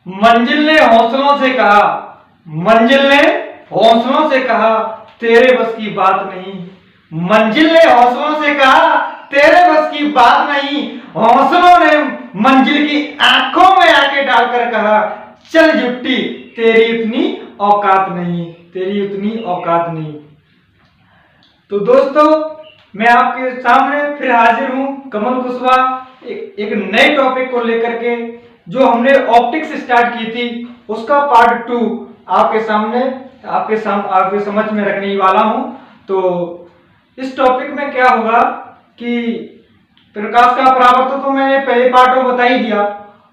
मंजिल ने हौसलों से कहा, मंजिल ने हौसलों से कहा, तेरे बस की बात नहीं। मंजिल ने हौसलों से कहा, तेरे बस की बात नहीं। हौसलों ने मंजिल की आंखों में आके डालकर कहा, चल जुट्टी तेरी इतनी औकात नहीं, तेरी इतनी औकात नहीं। तो दोस्तों, मैं आपके सामने फिर हाजिर हूं कमल कुशवाहा एक नए टॉपिक को लेकर के। जो हमने ऑप्टिक्स स्टार्ट की थी उसका पार्ट 2 आपके सामने आपके समझ में रखने वाला हूं। तो इस टॉपिक में क्या होगा कि प्रकाश का परावर्तन तो मैंने पहले पार्ट में बता ही दिया।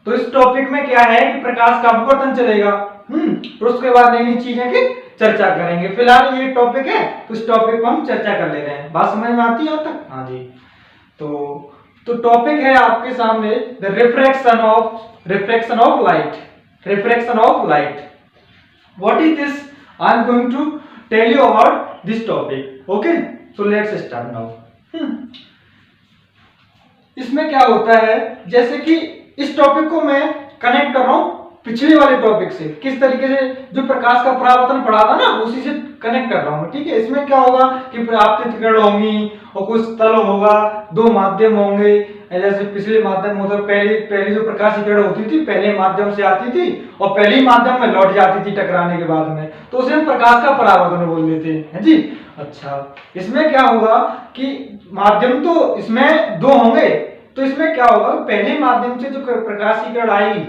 तो इस टॉपिक में क्या है कि प्रकाश का अपवर्तन चलेगा। और उसके बाद नई नई चीजें की चर्चा करेंगे। फिलहाल ये टॉपिक है तो इस टॉपिक पर हम चर्चा कर ले रहे हैं। बात समझ में आती है अब तक? हाँ जी। तो टॉपिक है आपके सामने the refraction of light. Refraction of light, what is this? I am going to tell you about this topic. Okay, so let's start now. इसमें क्या होता है, जैसे कि इस टॉपिक को मैं कनेक्ट कर रहा हूं पिछले वाले टॉपिक से। किस तरीके से जो प्रकाश का परावर्तन पढ़ा था ना, उसी से कनेक्ट कर रहा हूं। ठीक है, इसमें क्या होगा कि आपतित किरण होंगी और कुछ तल होगा, दो माध्यम होंगे। जैसे पिछले माध्यम होता, पहली जो प्रकाश की किरण होती थी पहले माध्यम से आती थी और पहले ही माध्यम में लौट जाती थी टकराने के बाद में, तो उसे हम प्रकाश का परावर्तन बोल देते हैं जी। अच्छा, इसमें क्या होगा कि माध्यम तो इसमें दो होंगे, तो इसमें क्या होगा, पहले माध्यम से जो प्रकाश की किरण आएगी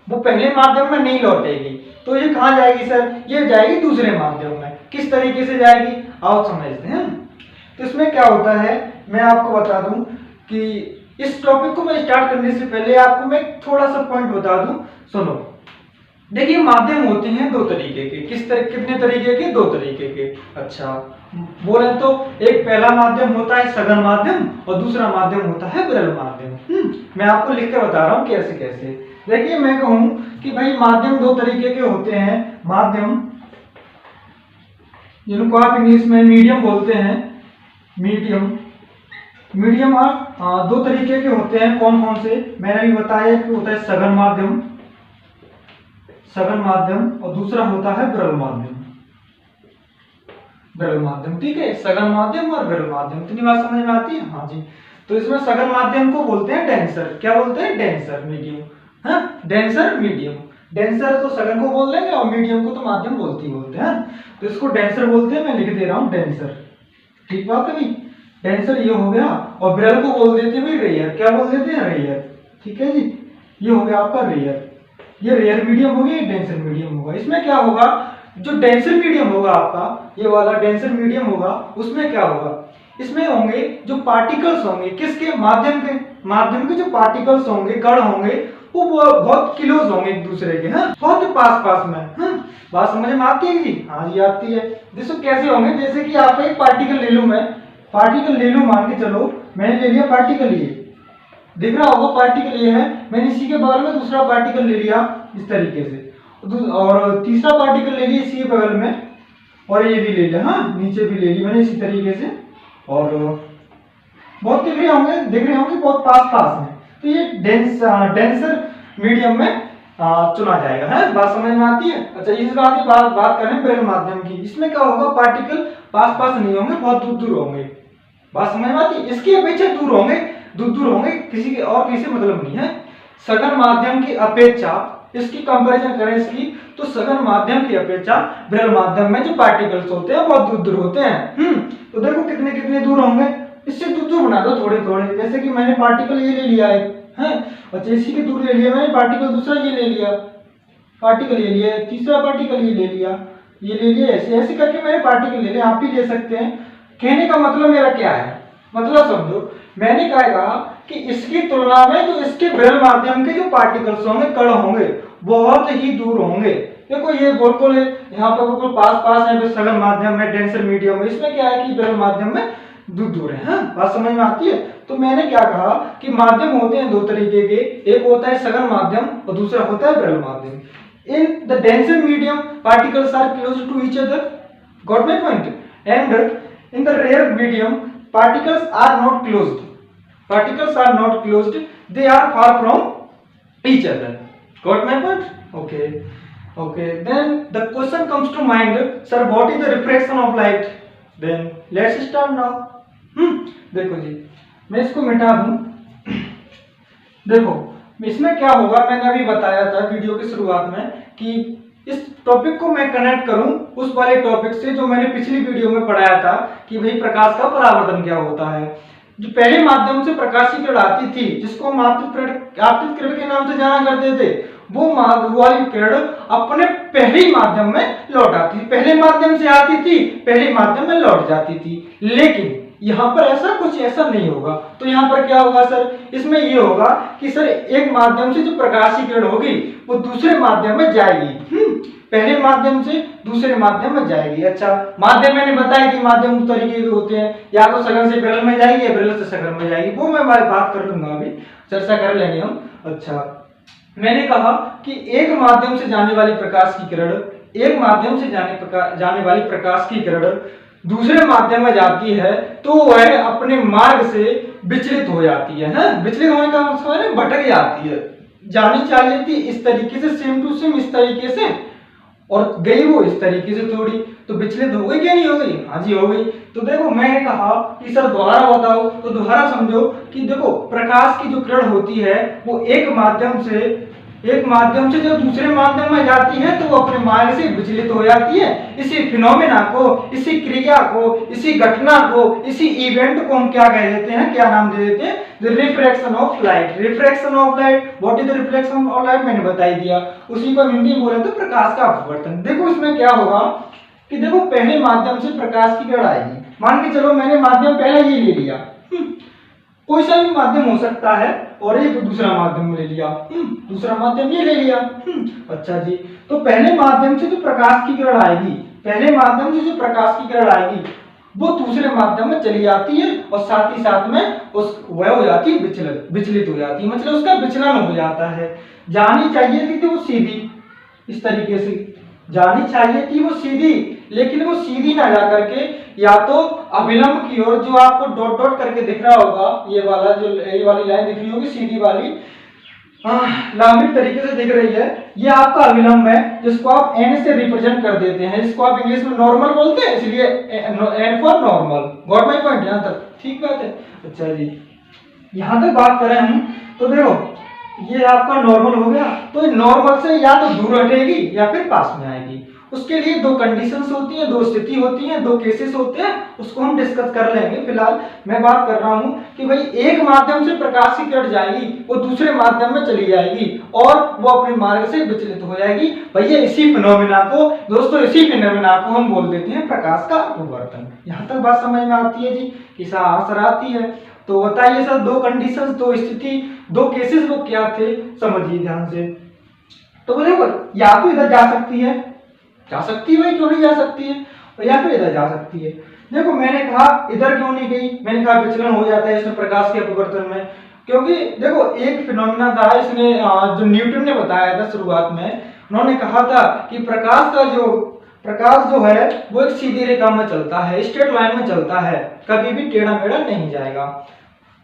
वो पहले माध्यम में नहीं लौटेगी, तो ये कहां जाएगी सर? ये जाएगी दूसरे माध्यम में। किस तरीके से जाएगी आओ समझते हैं। तो इसमें क्या होता है, मैं आपको बता दूं कि इस टॉपिक को मैं स्टार्ट करने से पहले आपको मैं थोड़ा सा पॉइंट बता दूं। सुनो, देखिए माध्यम होते हैं दो तरीके के। कितने तरीके के? दो तरीके के। अच्छा, बोले तो एक पहला माध्यम होता है सघन माध्यम और दूसरा माध्यम होता है विरल माध्यम। मैं आपको लिख के बता रहा हूं कैसे कैसे। देखिए, मैं कहूं कि भाई माध्यम दो तरीके के होते हैं। माध्यम जिनको आप इंग्लिश में मीडियम बोलते हैं, मीडियम दो तरीके के होते हैं। कौन कौन से? मैंने भी बताया कि होता है सघन माध्यम और दूसरा होता है विरल माध्यम। ठीक है, सघन माध्यम और विरल माध्यम। इतनी बात समझ में आती है? हाँ जी। तो इसमें सघन माध्यम को बोलते हैं डेंसर। क्या बोलते हैं? Denser medium. हाँ, डेंसर मीडियम। डेंसर तो सघन को बोल देंगे और मीडियम को तो माध्यम बोलते हैं। तो इसको डेंसर बोलते हैं। मैं लिख दे रहा हूं डेंसर। ठीक बात है भाई, डेंसर ये हो गया। और विरल को बोल देते हैं रेयर। क्या बोल देते हैं? रेयर। ठीक है जी, ये हो गया आपका रेयर। ये रेयर मीडियम हो गया, डेंसर मीडियम होगा। इसमें क्या होगा, जो डेंसर मीडियम होगा आपका, ये वाला डेंसर मीडियम होगा, उसमें क्या होगा, इसमें होंगे जो पार्टिकल्स होंगे, किसके? माध्यम के जो पार्टिकल्स होंगे, कण होंगे, वो बहुत क्लोज होंगे एक दूसरे के। हाँ, बहुत पास में। हाँ, बात समझ में आती है जी? हाँ जी, आती है। देखो कैसे होंगे, जैसे कि आपका एक पार्टिकल ले लूं, मैं पार्टिकल ले लूं, मान के चलो मैंने ले लिया पार्टिकल, ये दिख रहा होगा पार्टिकल ये है। मैंने इसी के बगल में दूसरा पार्टिकल ले लिया इस तरीके से, और तीसरा पार्टिकल ले लिया इसी के बगल में, और ये भी ले लिया। हाँ, नीचे भी ले ली मैंने इसी तरीके से, और बहुत दिख रहे होंगे बहुत पास में। तो ये डेंसर मीडियम में चुना जाएगा। है, बात समझ में आती है? अच्छा, इस बात करें विरल माध्यम की। इसमें क्या होगा, पार्टिकल पास नहीं होंगे, बहुत दूर होंगे। बात समझ में आती है? इसकी अपेक्षा दूर होंगे, किसी के और किसी मतलब नहीं है। सघन माध्यम की अपेक्षा, इसकी कंपैरिजन करें इसकी, तो सघन माध्यम की अपेक्षा विरल माध्यम में जो पार्टिकल्स होते हैं बहुत दूर होते हैं। तो देखो कितने दूर होंगे। इससे दूर बना दो थोड़े। जैसे कि मैंने पार्टिकल ये ले लिया है, और इसी के दूर ले लिया मैंने पार्टिकल दूसरा, ये ले लिया पार्टिकल, ये लिया तीसरा पार्टिकल, ये ले लिया, ऐसे करके मैंने पार्टिकल ले लिया। आप भी ले सकते हैं। कहने का मतलब मेरा क्या है, मतलब समझो, मैंने कहा कि इसकी तुलना में जो इसके विरल माध्यम के जो पार्टिकल्स होंगे, कण होंगे, बहुत ही दूर होंगे। देखो ये बिल्कुल यहाँ पर बिल्कुल पास है सघन माध्यम में, डेंसर मीडियम में। इसमें क्या है कि विरल माध्यम में दूर है। हाँ, बात समझ में आती है? तो मैंने क्या कहा कि माध्यम होते हैं दो तरीके के, एक होता है सघन माध्यम और दूसरा होता है विरल माध्यम। In the denser medium particles are close to each other, got my point? And in the rare medium particles are not closed, they are far from each other. Got my point? Okay. Okay. Then the question comes to mind, sir, what is the refraction of light? Then let's start now. देखो जी, मैं इसको मिटा दूं। देखो इसमें क्या होगा, मैंने अभी बताया था वीडियो की शुरुआत में कि इस टॉपिक को मैं कनेक्ट करूं उस वाले टॉपिक से जो मैंने पिछली वीडियो में पढ़ाया था कि भाई प्रकाश का परावर्तन क्या होता है। जो पहले माध्यम से प्रकाश की किरण आती थी, जिसको हम आपतित किरण के नाम से जाना करते थे, वो वाली किरण अपने पहले माध्यम में लौट आती थी। पहले माध्यम से आती थी, पहले माध्यम में लौट जाती थी। लेकिन यहाँ पर ऐसा नहीं होगा। तो यहाँ पर क्या होगा सर, इसमें ये होगा कि सर एक माध्यम से जो प्रकाश की किरण होगी वो दूसरे माध्यम में जाएगी। पहले माध्यम से दूसरे माध्यम में जाएगी। अच्छा, माध्यम मैंने बताया कि माध्यम दो तरीके के होते हैं, या तो सघन से विरल में जाएगी या विरल से सघन में जाएगी। वो मैं बात कर लूंगा, अभी चर्चा कर लेंगे हम। अच्छा, मैंने कहा कि एक माध्यम से जाने वाली प्रकाश की किरण, एक माध्यम से जाने वाली प्रकाश की किरण दूसरे माध्यम में जाती है तो वह अपने मार्ग से विचलित हो जाती है। विचलित होने का मतलब है भटक जाती है। जानी चाहिए थी इस तरीके से, सेम टू सेम इस तरीके से, और गई वो इस तरीके से थोड़ी, तो विचलित हो गई क्या नहीं हो गई? हाँ जी हो गई। तो देखो मैंने कहा कि सर दोबारा बताओ, तो दोबारा समझो कि देखो प्रकाश की जो किरण होती है वो एक माध्यम से जब दूसरे माध्यम में जाती है तो वो अपने मार्ग से विचलित हो जाती है। इसी फिनोमेना को, इसी क्रिया को, इसी घटना को, इसी इवेंट को हम क्या कह देते हैं, क्या नाम दे देते हैं? The refraction of light. Refraction of light, what is the reflection of light, मैंने बता ही दिया। उसी को हिंदी में बोले तो प्रकाश का अपवर्तन। देखो इसमें क्या होगा कि देखो पहले माध्यम से प्रकाश की किरण आएगी। मान के चलो मैंने माध्यम पहले ये ले लिया, कोई सा भी माध्यम हो सकता है, और एक दूसरा माध्यम ले लिया, दूसरा माध्यम ये ले लिया। अच्छा जी, तो पहले माध्यम से जो प्रकाश की किरण आएगी, पहले माध्यम से जो प्रकाश की किरण आएगी वो दूसरे माध्यम में चली जाती है, और साथ ही साथ में वह हो जाती है विचलित हो जाती है, मतलब उसका विचलन हो जाता है। जानी चाहिए थी वो सीधी, इस तरीके से जानी चाहिए थी वो सीधी, लेकिन वो सीधी ना जा करके या तो अभिलंब की ओर, जो आपको डॉट डॉट करके दिख रहा होगा, ये वाली लाइन दिख रही होगी सीधी वाली, लंबी तरीके से दिख रही है, ये आपका अभिलंब है, जिसको आप एन से रिप्रेजेंट कर देते हैं, जिसको आप इंग्लिश में नॉर्मल बोलते हैं, इसलिए N for normal. Got my point? यहाँ तक ठीक बात है। अच्छा जी, यहाँ तक बात करें हम, तो देखो ये आपका नॉर्मल हो गया, तो नॉर्मल से या तो दूर हटेगी या फिर पास में आएगी। उसके लिए दो कंडीशंस होती हैं, दो स्थिति होती हैं, दो केसेस होते हैं, उसको हम डिस्कस कर लेंगे। फिलहाल मैं बात कर रहा हूं कि भाई एक माध्यम से प्रकाश की किरण जाएगी, वो दूसरे माध्यम में चली जाएगी और वो अपने मार्ग से विचलित हो जाएगी। भैया इसी फिनोमेना को दोस्तों, इसी फिनोमेना को हम बोल देते हैं प्रकाश का अपवर्तन। यहाँ तक बात समझ में आती है जी? किसा आंसर आती है? तो बताइए सर, दो कंडीशंस, दो स्थिति, दो केसेस वो क्या थे, समझिए ध्यान से। तो देखो या तो इधर जा सकती है भाई, क्यों नहीं जा सकती है, और या फिर इधर जा सकती है। देखो मैंने कहा इधर क्यों नहीं गई, मैंने कहा विचलन हो जाता है इसमें प्रकाश के अपवर्तन में, क्योंकि देखो एक फिनोमेना था, इसने जो न्यूटन ने बताया था शुरुआत में, उन्होंने कहा था कि प्रकाश जो है वो एक सीधी रेखा में चलता है, स्ट्रेट लाइन में चलता है, कभी भी टेढ़ा मेढ़ा नहीं जाएगा।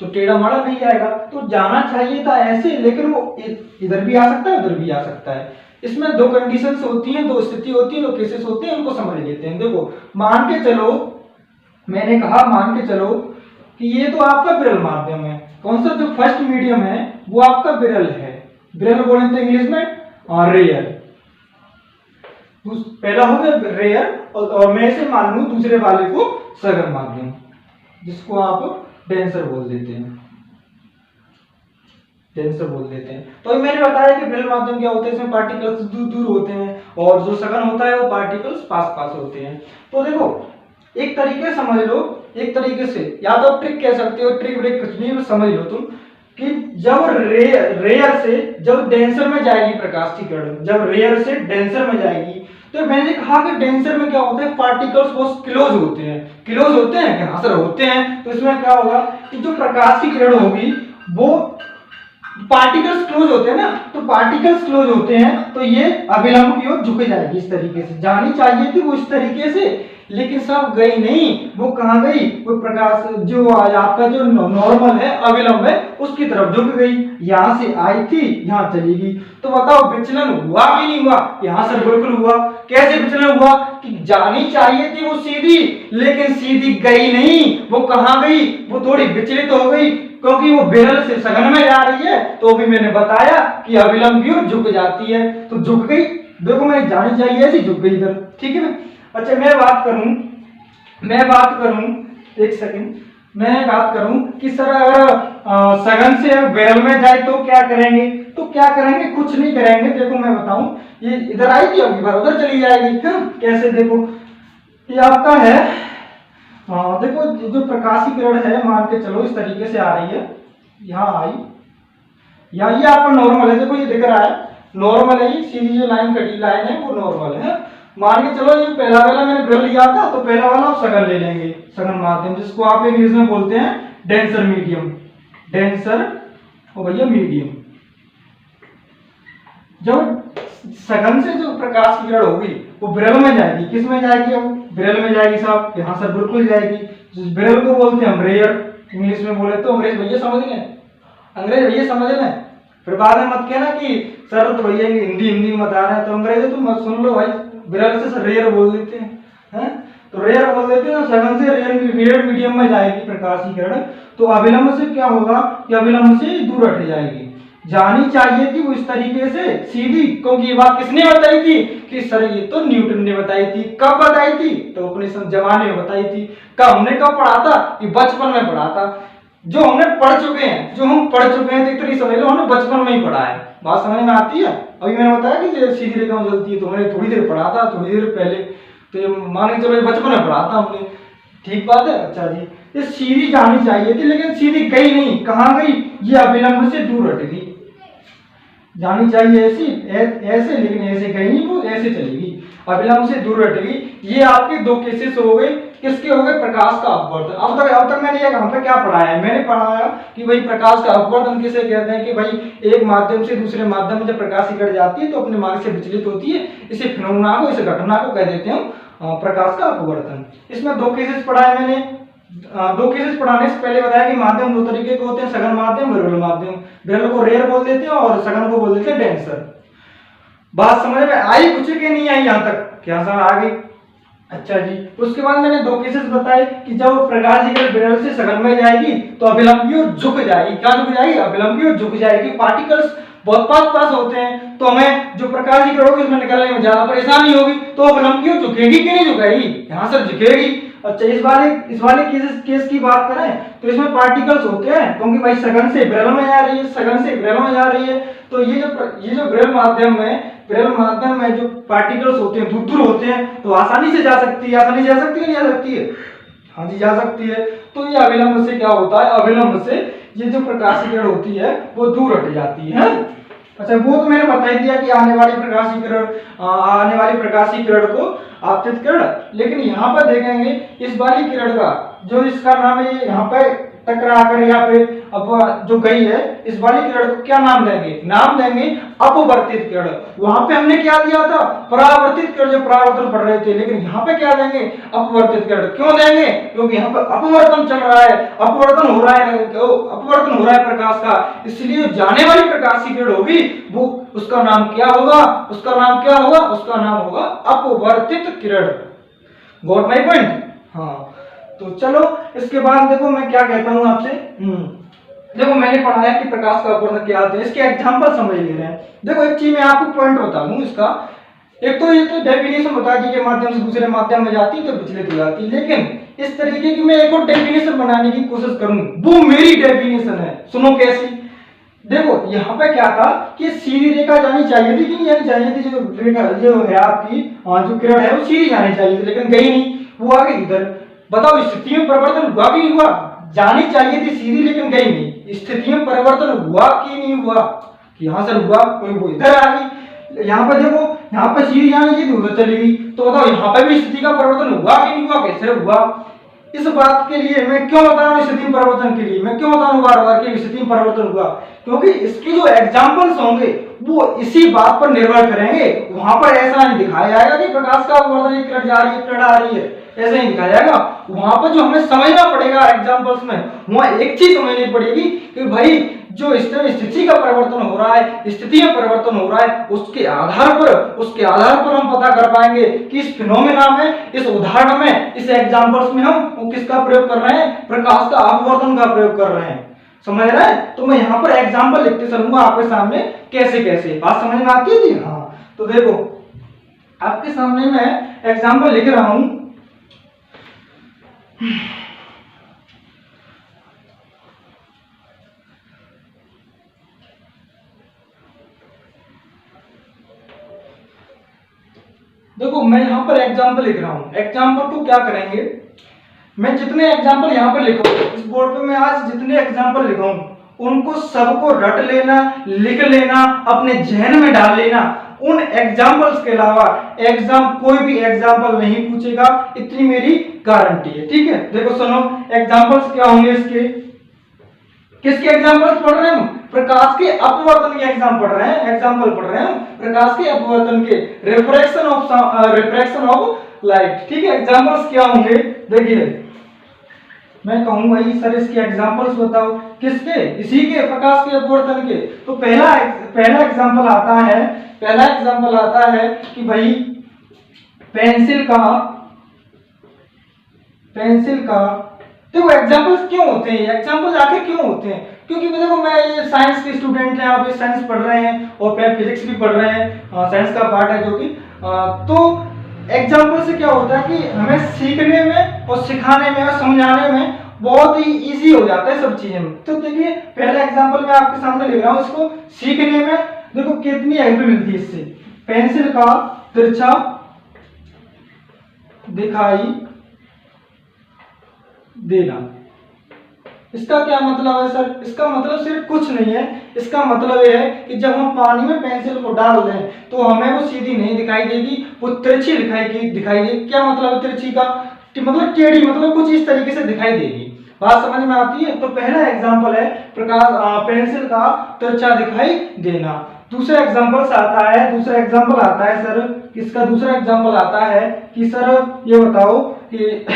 तो टेढ़ा मेढ़ा नहीं जाएगा, तो जाना चाहिए था ऐसे, लेकिन वो इधर भी आ सकता है, उधर भी आ सकता है। इसमें दो कंडीशंस होती हैं, दो स्थिति होती है, दो केसेस होते हैं, उनको समझ लेते हैं। देखो मान के चलो, मैंने कहा मान के चलो कि ये तो आपका विरल माध्यम है। कौन सा? जो फर्स्ट मीडियम है वो आपका विरल है। विरल बोले तो इंग्लिश में रेयर। पहला हो गया रेयर, और मैं इसे मान लूं दूसरे वाले को सघन माध्यम, जिसको आप डेंसर बोल देते हैं, तो मैंने बताया कि विरल माध्यम क्या होते हैं, इसमें पार्टिकल्स दूर दूर होते हैं, और जो सघन होता है वो पार्टिकल्स पास पास होते हैं। तो देखो एक तरीके से समझ लो, एक तरीके से या तो ट्रिक कह सकते हो, ट्रिक ब्रेक कुछ नहीं, समझ लो तुम कि जब रेयर से जब डेंसर में जाएगी प्रकाश की किरण, जब रेयर से डेंसर में जाएगी, तो मैंने कहा कि डेंसर में क्या होता है, पार्टिकल्स बहुत क्लोज होते हैं क्या? हाँ सर होते हैं। तो इसमें क्या होगा कि जो प्रकाश की किरण होगी वो पार्टिकल्स क्लोज होते हैं ना, तो पार्टिकल्स क्लोज होते हैं तो ये अभिलंब की ओर झुके जाएगी इस तरीके से। जानी चाहिए थी वो इस तरीके से, लेकिन सब गई नहीं, वो कहाँ गई, वो प्रकाश जो आपका जो नॉर्मल है अविलंब है उसकी तरफ झुक गई। यहाँ से आई थी यहाँ चली गई। तो बताओ विचलन हुआ कि नहीं हुआ? यहाँ से बिल्कुल हुआ। कैसे विचलन हुआ कि जानी चाहिए थी वो सीधी, लेकिन सीधी गई नहीं, वो कहाँ गई, वो थोड़ी विचलित हो गई, क्योंकि वो बेरल से सघन में जा रही है। तो भी मैंने बताया कि अविलंब की ओर झुक जाती है, तो झुक गई। देखो मैं जानी चाहिए ऐसी झुक गई इधर, ठीक है ना। अच्छा मैं बात करूं एक सेकंड, मैं बात करूं कि सर अगर सघन से बेरल में जाए तो क्या करेंगे? तो क्या करेंगे, कुछ नहीं करेंगे। देखो मैं बताऊं, ये इधर आई थी, अगली बार उधर चली जाएगी। कैसे? देखो ये आपका है, देखो जो प्रकाशीय किरण है, मान के चलो इस तरीके से आ रही है, यहाँ आई, यहाँ ये आपका नॉर्मल है। देखो ये दिख रहा है नॉर्मल है, ये सीधी जो लाइन कटी लाइन है वो नॉर्मल है। मान के चलो ये पहला वाला मैंने बेरल लिया था, तो पहला वाला आप सघन ले लेंगे, सघन माध्यम, जिसको आप इंग्लिश में बोलते हैं डेंसर मीडियम, डेंसर और भैया मीडियम। जब सघन से जो प्रकाश की किरण होगी वो बेरल में जाएगी, किस में जाएगी? अब बेरल में जाएगी साहब, यहाँ से बिल्कुल जाएगी। बेरल को बोलते हैं हम रेयर, इंग्लिश में बोले तो अंग्रेज भैया समझ लें, अंग्रेज भैया समझ लें। फिर बाद में मत कहना कि सर तो भैया हिंदी में बता रहे हैं, तो अंग्रेजी तो मत सुन लो भाई, बेरल से रेयर बोल देते हैं, तो रेयर बोल देते हैं। सघन से रेयर मीडियम में जाएगी प्रकाश की किरण, तो अविलंब से क्या होगा कि अविलंब से दूर हट जाएगी। जानी चाहिए थी वो इस तरीके से सीधी, क्योंकि ये बात किसने बताई थी कि सर ये तो न्यूटन ने बताई थी। कब बताई थी? तो अपने जमाने में बताई थी। हमने कब पढ़ा था? कि बचपन में पढ़ा था। जो हमने पढ़ चुके हैं, जो हम पढ़ चुके हैं, तो इतनी समझ लो हमने बचपन में ही पढ़ा है। बात समझ में आती है? अभी मैंने बताया कि सीधी रेखा में चलती है, तो मैंने थोड़ी देर पढ़ा था, थोड़ी देर पहले, तो ये मान के चलो बचपन में पढ़ा था हमने, ठीक बात है। अच्छा जी, ये सीधी जानी चाहिए थी, लेकिन सीधी गई नहीं, कहाँ गई? ये अविलंब से दूर हट गई। जानी चाहिए ऐसी ऐसे, लेकिन ऐसे गई नहीं, वो ऐसे चलेगी, अविलंब से दूर हट गई। ये आपके दो केसेस हो गए। किसके हो गए? प्रकाश का अपवर्तन। अब तक मैंने यहाँ पे क्या पढ़ाया है? मैंने पढ़ाया कि भाई प्रकाश का अपवर्तन किसे कहते हैं, कि भाई एक माध्यम से दूसरे माध्यम में जब प्रकाश की किरण जाती है तो अपने मार्ग से विचलित होती है, इसे फिनोमेना को, इसे घटना को कह देते हैं प्रकाश का अपवर्तन। इसमें दो केसेस पढ़ाए मैंने। दो केसेस पढ़ाने से पहले बताया कि माध्यम दो तरीके के होते हैं, सघन माध्यम, बेरल माध्यम। बेरल को रेयर बोल देते हैं और सघन को बोल देते हैं डेंसर। बात समझ में आई कुछ के नहीं आई? यहाँ तक क्या समझ आ गई? अच्छा जी, उसके बाद मैंने दो केसेस बताए कि जब प्रकाश की किरण बेरल से सघन में जाएगी तो अविलंब की ओर झुक जाएगी। क्या झुक जाएगी? अविलंब की ओर झुक जाएगी। पार्टिकल्स बहुत पास होते हैं, तो हमें जो प्रकाश की किरण होगी उसमें निकलने में ज्यादा परेशानी होगी, तो अविलंब की ओर झुकेगी कि नहीं झुकेगी? यहाँ से झुकेगी। अच्छा, इस वाले केस की बात करें तो इसमें पार्टिकल्स होते हैं, क्योंकि भाई सघन से बेरल में जा रही है, सघन से बेरल में जा रही है, तो ये जो बेरल माध्यम में जो पार्टिकल्स होते हैं दूर होते हैं, तो आसानी से जा सकती है। आसानी से जा सकती है, नहीं जा सकती है? हाँ जी, जा सकती है। तो ये अविलंब से क्या होता है? अविलंब से ये जो प्रकाश की किरण होती है वो दूर हट जाती है। अच्छा, वो तो मैंने बता ही दिया कि आने वाली प्रकाश की किरण को आपतित किरण। लेकिन यहाँ पर देखेंगे इस वाली किरण का जो इसका नाम है, यहाँ पे टकरा कर या फिर अब जो गई है, इस वाली किरण को क्या नाम देंगे? नाम देंगे अपवर्तित किरण। वहां पे हमने क्या दिया था? परावर्तित किरण, जो परावर्तन पढ़ रहे थे, लेकिन यहाँ पे क्या देंगे? अपवर्तित किरण। क्यों देंगे? क्योंकि यहाँ पे अपवर्तन चल रहा है, अपवर्तन हो रहा है प्रकाश का, इसलिए जाने वाली प्रकाश की किरण होगी वो, उसका नाम क्या होगा? उसका नाम होगा अपवर्तित किरण। Got my point? हाँ, तो चलो इसके बाद देखो मैं क्या कहता हूं आपसे। देखो मैंने पढ़ाया कि प्रकाश का अपवर्तन क्या होता है, इसके एग्जांपल समझ ले रहे हैं। देखो एक चीज मैं आपको पॉइंट बता दूं इसका। एक तो ये तो डेफिनेशन बता दी के माध्यम से दूसरे माध्यम में जाती है तो विचलित हो जाती है, लेकिन इस तरीके की मैं एक और डेफिनेशन बनाने की कोशिश करूं, वो मेरी डेफिनेशन है। सुनो कैसी। देखो यहाँ पे क्या था कि सीधी रेखा जानी चाहिए थी कि नहीं जानी चाहिए थी? जो रेखा जो है आपकी जो किरण है वो सीधी जानी चाहिए थी, लेकिन गई नहीं, वो आ गई इधर। बताओ स्थिति में परिवर्तन हुआ कि नहीं हुआ? जानी चाहिए थी सीधी, लेकिन गई नहीं। स्थिति में परिवर्तन हुआ कि नहीं हुआ? कि यहाँ से हुआ, कोई वो इधर आ गई। यहाँ पे देखो, यहाँ पे सीधी जानी चाहिए उधर चली गई। तो बताओ यहाँ पे भी स्थिति का परिवर्तन हुआ कि नहीं हुआ? कैसे हुआ? इस बात के लिए मैं क्यों बता रहा हूँ, स्थिति में परिवर्तन के लिए मैं क्यों बता रहा हूँ बार बार कि स्थिति में परिवर्तन हुआ? क्योंकि इसके जो एग्जाम्पल्स होंगे वो इसी बात पर निर्भर करेंगे। वहां पर ऐसा नहीं दिखाया जाएगा कि प्रकाश का अपवर्तन, किरण जा रही है, किरण आ रही है। ऐसे ही दिखाया जाएगा। वहां पर जो हमें समझना पड़ेगा एग्जाम्पल्स में, वहां एक चीज समझनी पड़ेगी कि भाई जो स्थिति का परिवर्तन हो रहा है, स्थिति में परिवर्तन हो रहा है, उसके आधार पर हम पता कर पाएंगे कि इस फिनोमेना में, इस उदाहरण में, इस एग्जाम्पल्स में हम किसका प्रयोग कर रहे हैं, प्रकाश का अपवर्तन का प्रयोग कर रहे हैं। समझ रहे हैं? तो मैं यहाँ पर एग्जाम्पल लिखते चलूंगा आपके सामने कैसे कैसे। बात समझ में आती है जी? हाँ, तो देखो आपके सामने मैं एग्जाम्पल लिख रहा हूं। देखो मैं यहां पर एग्जाम्पल लिख रहा हूं। एग्जाम्पल को क्या करेंगे, मैं जितने एग्जाम्पल यहाँ पर लिखा हूं इस बोर्ड पे, मैं आज जितने एग्जाम्पल लिखा हूं उनको सबको रट लेना, लिख लेना, अपने जहन में डाल लेना। उन एग्जाम्पल्स के अलावा कोई भी एग्जाम्पल नहीं पूछेगा, इतनी मेरी गारंटी है। ठीक है, देखो सुनो, एग्जाम्पल्स क्या होंगे इसके, किसके एग्जाम्पल्स पढ़ रहे हैं हम? प्रकाश के अपवर्तन के एग्जाम्पल पढ़ रहे हैं हम, प्रकाश के अपवर्तन के, रिफ्रैक्शन ऑफ लाइट। ठीक है, एग्जाम्पल्स क्या होंगे देखिए, मैं कहूंगा भाई सर इसके एग्जाम्पल्स बताओ, किसके? इसी के, प्रकाश के अपवर्तन के। तो पहला एग्जाम्पल आता है कि भाई पेंसिल का देखो एग्जाम्पल्स क्यों होते हैं, एग्जाम्पल्स आखिर क्यों होते हैं? क्योंकि देखो मैं ये साइंस के स्टूडेंट हैं, आप ये साइंस पढ़ रहे हैं और फिजिक्स भी पढ़ रहे हैं, साइंस का पार्ट है जो कि तो एग्जाम्पल से क्या होता है कि हमें सीखने में और सिखाने में और समझाने में बहुत ही इजी हो जाता है सब चीजें। तो देखिए पहला एग्जाम्पल मैं आपके सामने लिख रहा हूँ, इसको सीखने में देखो कितनी हेल्प मिलती है इससे। पेंसिल का तिरछा दिखाई देना, इसका क्या मतलब है सर? इसका मतलब सिर्फ कुछ नहीं है, इसका मतलब यह है कि जब हम पानी में पेंसिल को डाल दें तो हमें वो सीधी नहीं दिखाई देगी, वो तिरछी दिखाई देगी। क्या मतलब है तिरछी का? मतलब टेढ़ी, मतलब कुछ इस तरीके से दिखाई देगी। बात समझ में आती है? तो पहला एग्जाम्पल है पेंसिल का तिरछा दिखाई देना। दूसरा एग्जाम्पल आता है सर, किसका? दूसरा एग्जाम्पल आता है कि सर ये बताओ कि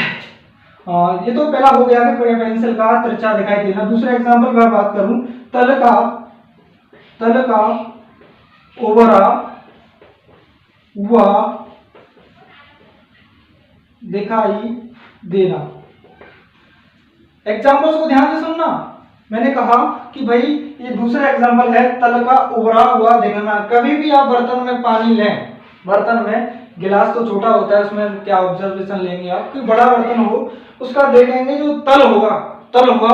ये तो पहला हो गया कि पेंसिल का तिरछा दिखाई देना। दूसरा एग्जांपल मैं बात करूं, तल का ओवरा हुआ दिखाई देना। एग्जांपल्स को ध्यान से सुनना। मैंने कहा कि भाई ये दूसरा एग्जांपल है, तल का उभरा हुआ देखना। कभी भी आप बर्तन में पानी लें, बर्तन में, गिलास तो छोटा होता है उसमें क्या ऑब्जर्वेशन लेंगे आप, कि बड़ा बर्तन हो उसका देखेंगे जो तल होगा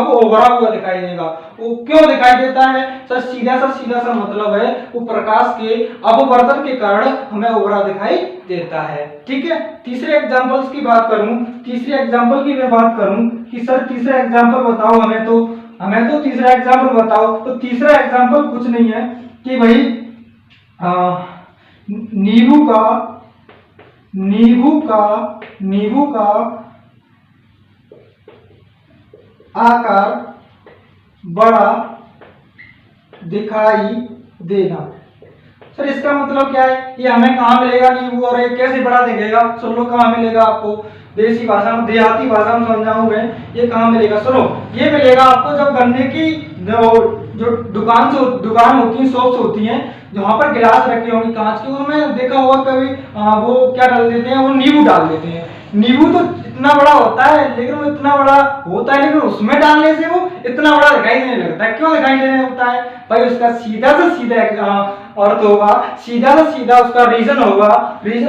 वो उभरा हुआ दिखाई देगा। वो क्यों दिखाई देता है सर? सीधा सा मतलब है वो प्रकाश के अपवर्तन के कारण हमें उभरा दिखाई देता है। ठीक है, तीसरे एग्जांपल्स की बात करूं, तीसरे एग्जांपल की मैं बात करूं कि सर तीसरा एग्जांपल बताओ हमें तो तीसरा एग्जांपल बताओ। तो तीसरा एग्जांपल कुछ नहीं है कि भाई नींबू का आकार बड़ा दिखाई देना। सर इसका मतलब क्या है? ये हमें कहाँ मिलेगा नींबू, और ये कैसे बड़ा दिखेगा? सुनो कहाँ मिलेगा आपको, देसी भाषा में, देहाती भाषा में समझाऊं मैं, ये कहाँ मिलेगा? सुनो, ये मिलेगा आपको जब गन्ने की जो दुकान होती है, शॉप्स होती हैं, जहाँ पर गिलास रखे होंगे कांच के, उनमें देखा होगा कभी वो क्या डाल देते हैं, वो नींबू डाल देते हैं। नींबू तो इतना बड़ा होता है, लेकिन वो इतना बड़ा होता है, लेकिन उसमें डालने से वो इतना बड़ा दिखाई देने लगता है। क्यों दिखाई देने लगता है भाई? उसका सीधा से सीधा अर्थ होगा, सीधा से सीधा उसका रीजन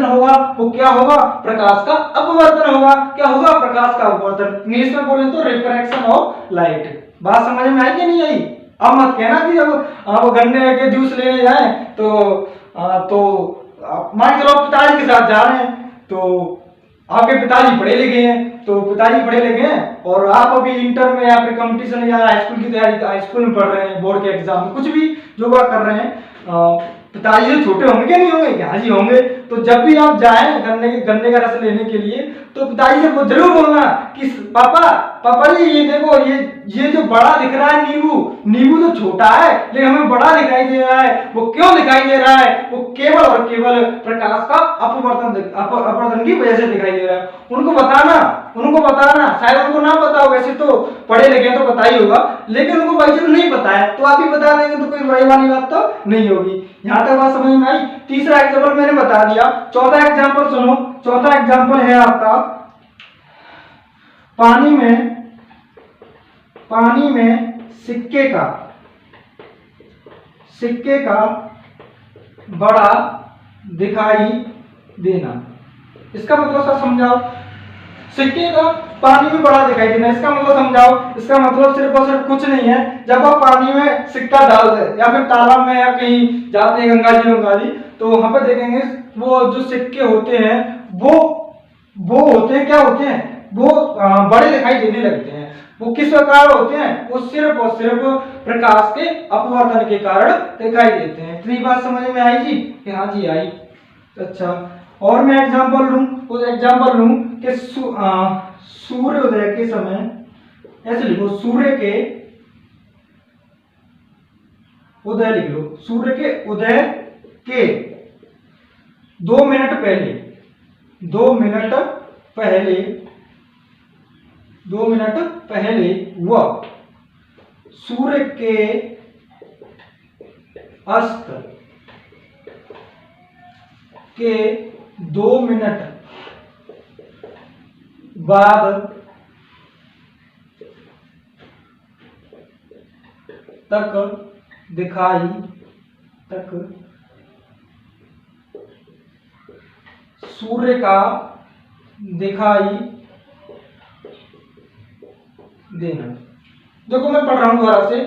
होगा वो क्या होगा? प्रकाश का अपवर्तन होगा। क्या होगा? प्रकाश का अपवर्तन। इंग्लिश में बोले तो रिफ्रैक्शन ऑफ लाइट। बात समझ में आई कि नहीं आई? अब मत कहना कि जब आप गन्ने के जूस लेने जाए तो मान के चलो पिताजी के साथ जा रहे हैं, तो आपके पिताजी पढ़े लिखे हैं और आप अभी इंटर में या फिर कंपटीशन या हाई स्कूल की तैयारी, हाई स्कूल में पढ़ रहे हैं, बोर्ड के एग्जाम में कुछ भी जो बात कर रहे हैं, पिताजी से छोटे होंगे क्या? नहीं होंगे? हाँ जी होंगे। तो जब भी आप जाएं गन्ने का रस लेने के लिए तो पिताजी से वो जरूर बोलना कि पापा पापा जी ये देखो ये जो बड़ा दिख रहा है नींबू तो छोटा है लेकिन हमें बड़ा दिखाई दे रहा है। वो क्यों दिखाई दे रहा है? वो केवल और केवल प्रकाश का अपवर्तन की वजह से दिखाई दे रहा है। उनको बताना शायद उनको ना पता हो, वैसे तो पढ़े लिखे तो पता ही होगा, लेकिन उनको बाई चांस नहीं पता है तो आप ही बता देंगे तो कोई बड़ी वाली बात तो नहीं होगी। यहाँ तक बात समझ में आई। तीसरा एग्जाम्पल मैंने बता दिया। चौथा एग्जाम्पल सुनो। चौथा एग्जाम्पल है आपका पानी में सिक्के का बड़ा दिखाई देना। इसका मतलब सर समझाओ। सिक्के का पानी में बड़ा दिखाई देना, इसका मतलब समझाओ। इसका मतलब सिर्फ और सिर्फ कुछ नहीं है। जब आप पानी में सिक्का डाल दे या फिर तालाब में या कहीं जाते हैं गंगा जी तो वहां पर देखेंगे वो जो सिक्के होते हैं वो होते हैं, क्या होते हैं, वो बड़े दिखाई देने लगते हैं। वो किस प्रकार होते हैं? वो सिर्फ और सिर्फ प्रकाश के अपवर्तन के कारण दिखाई देते हैं। इतनी बात समझ में आई जी? हाँ जी आई। अच्छा, और मैं एग्जांपल लूं कि सूर्योदय के समय ऐसे लिखो, सूर्य के उदय लिख लो। सूर्य के उदय के 2 मिनट पहले वह सूर्य के अस्त के 2 मिनट बाद सूर्य का दिखाई देना। देखो मैं पढ़ रहा हूं दोबारा से।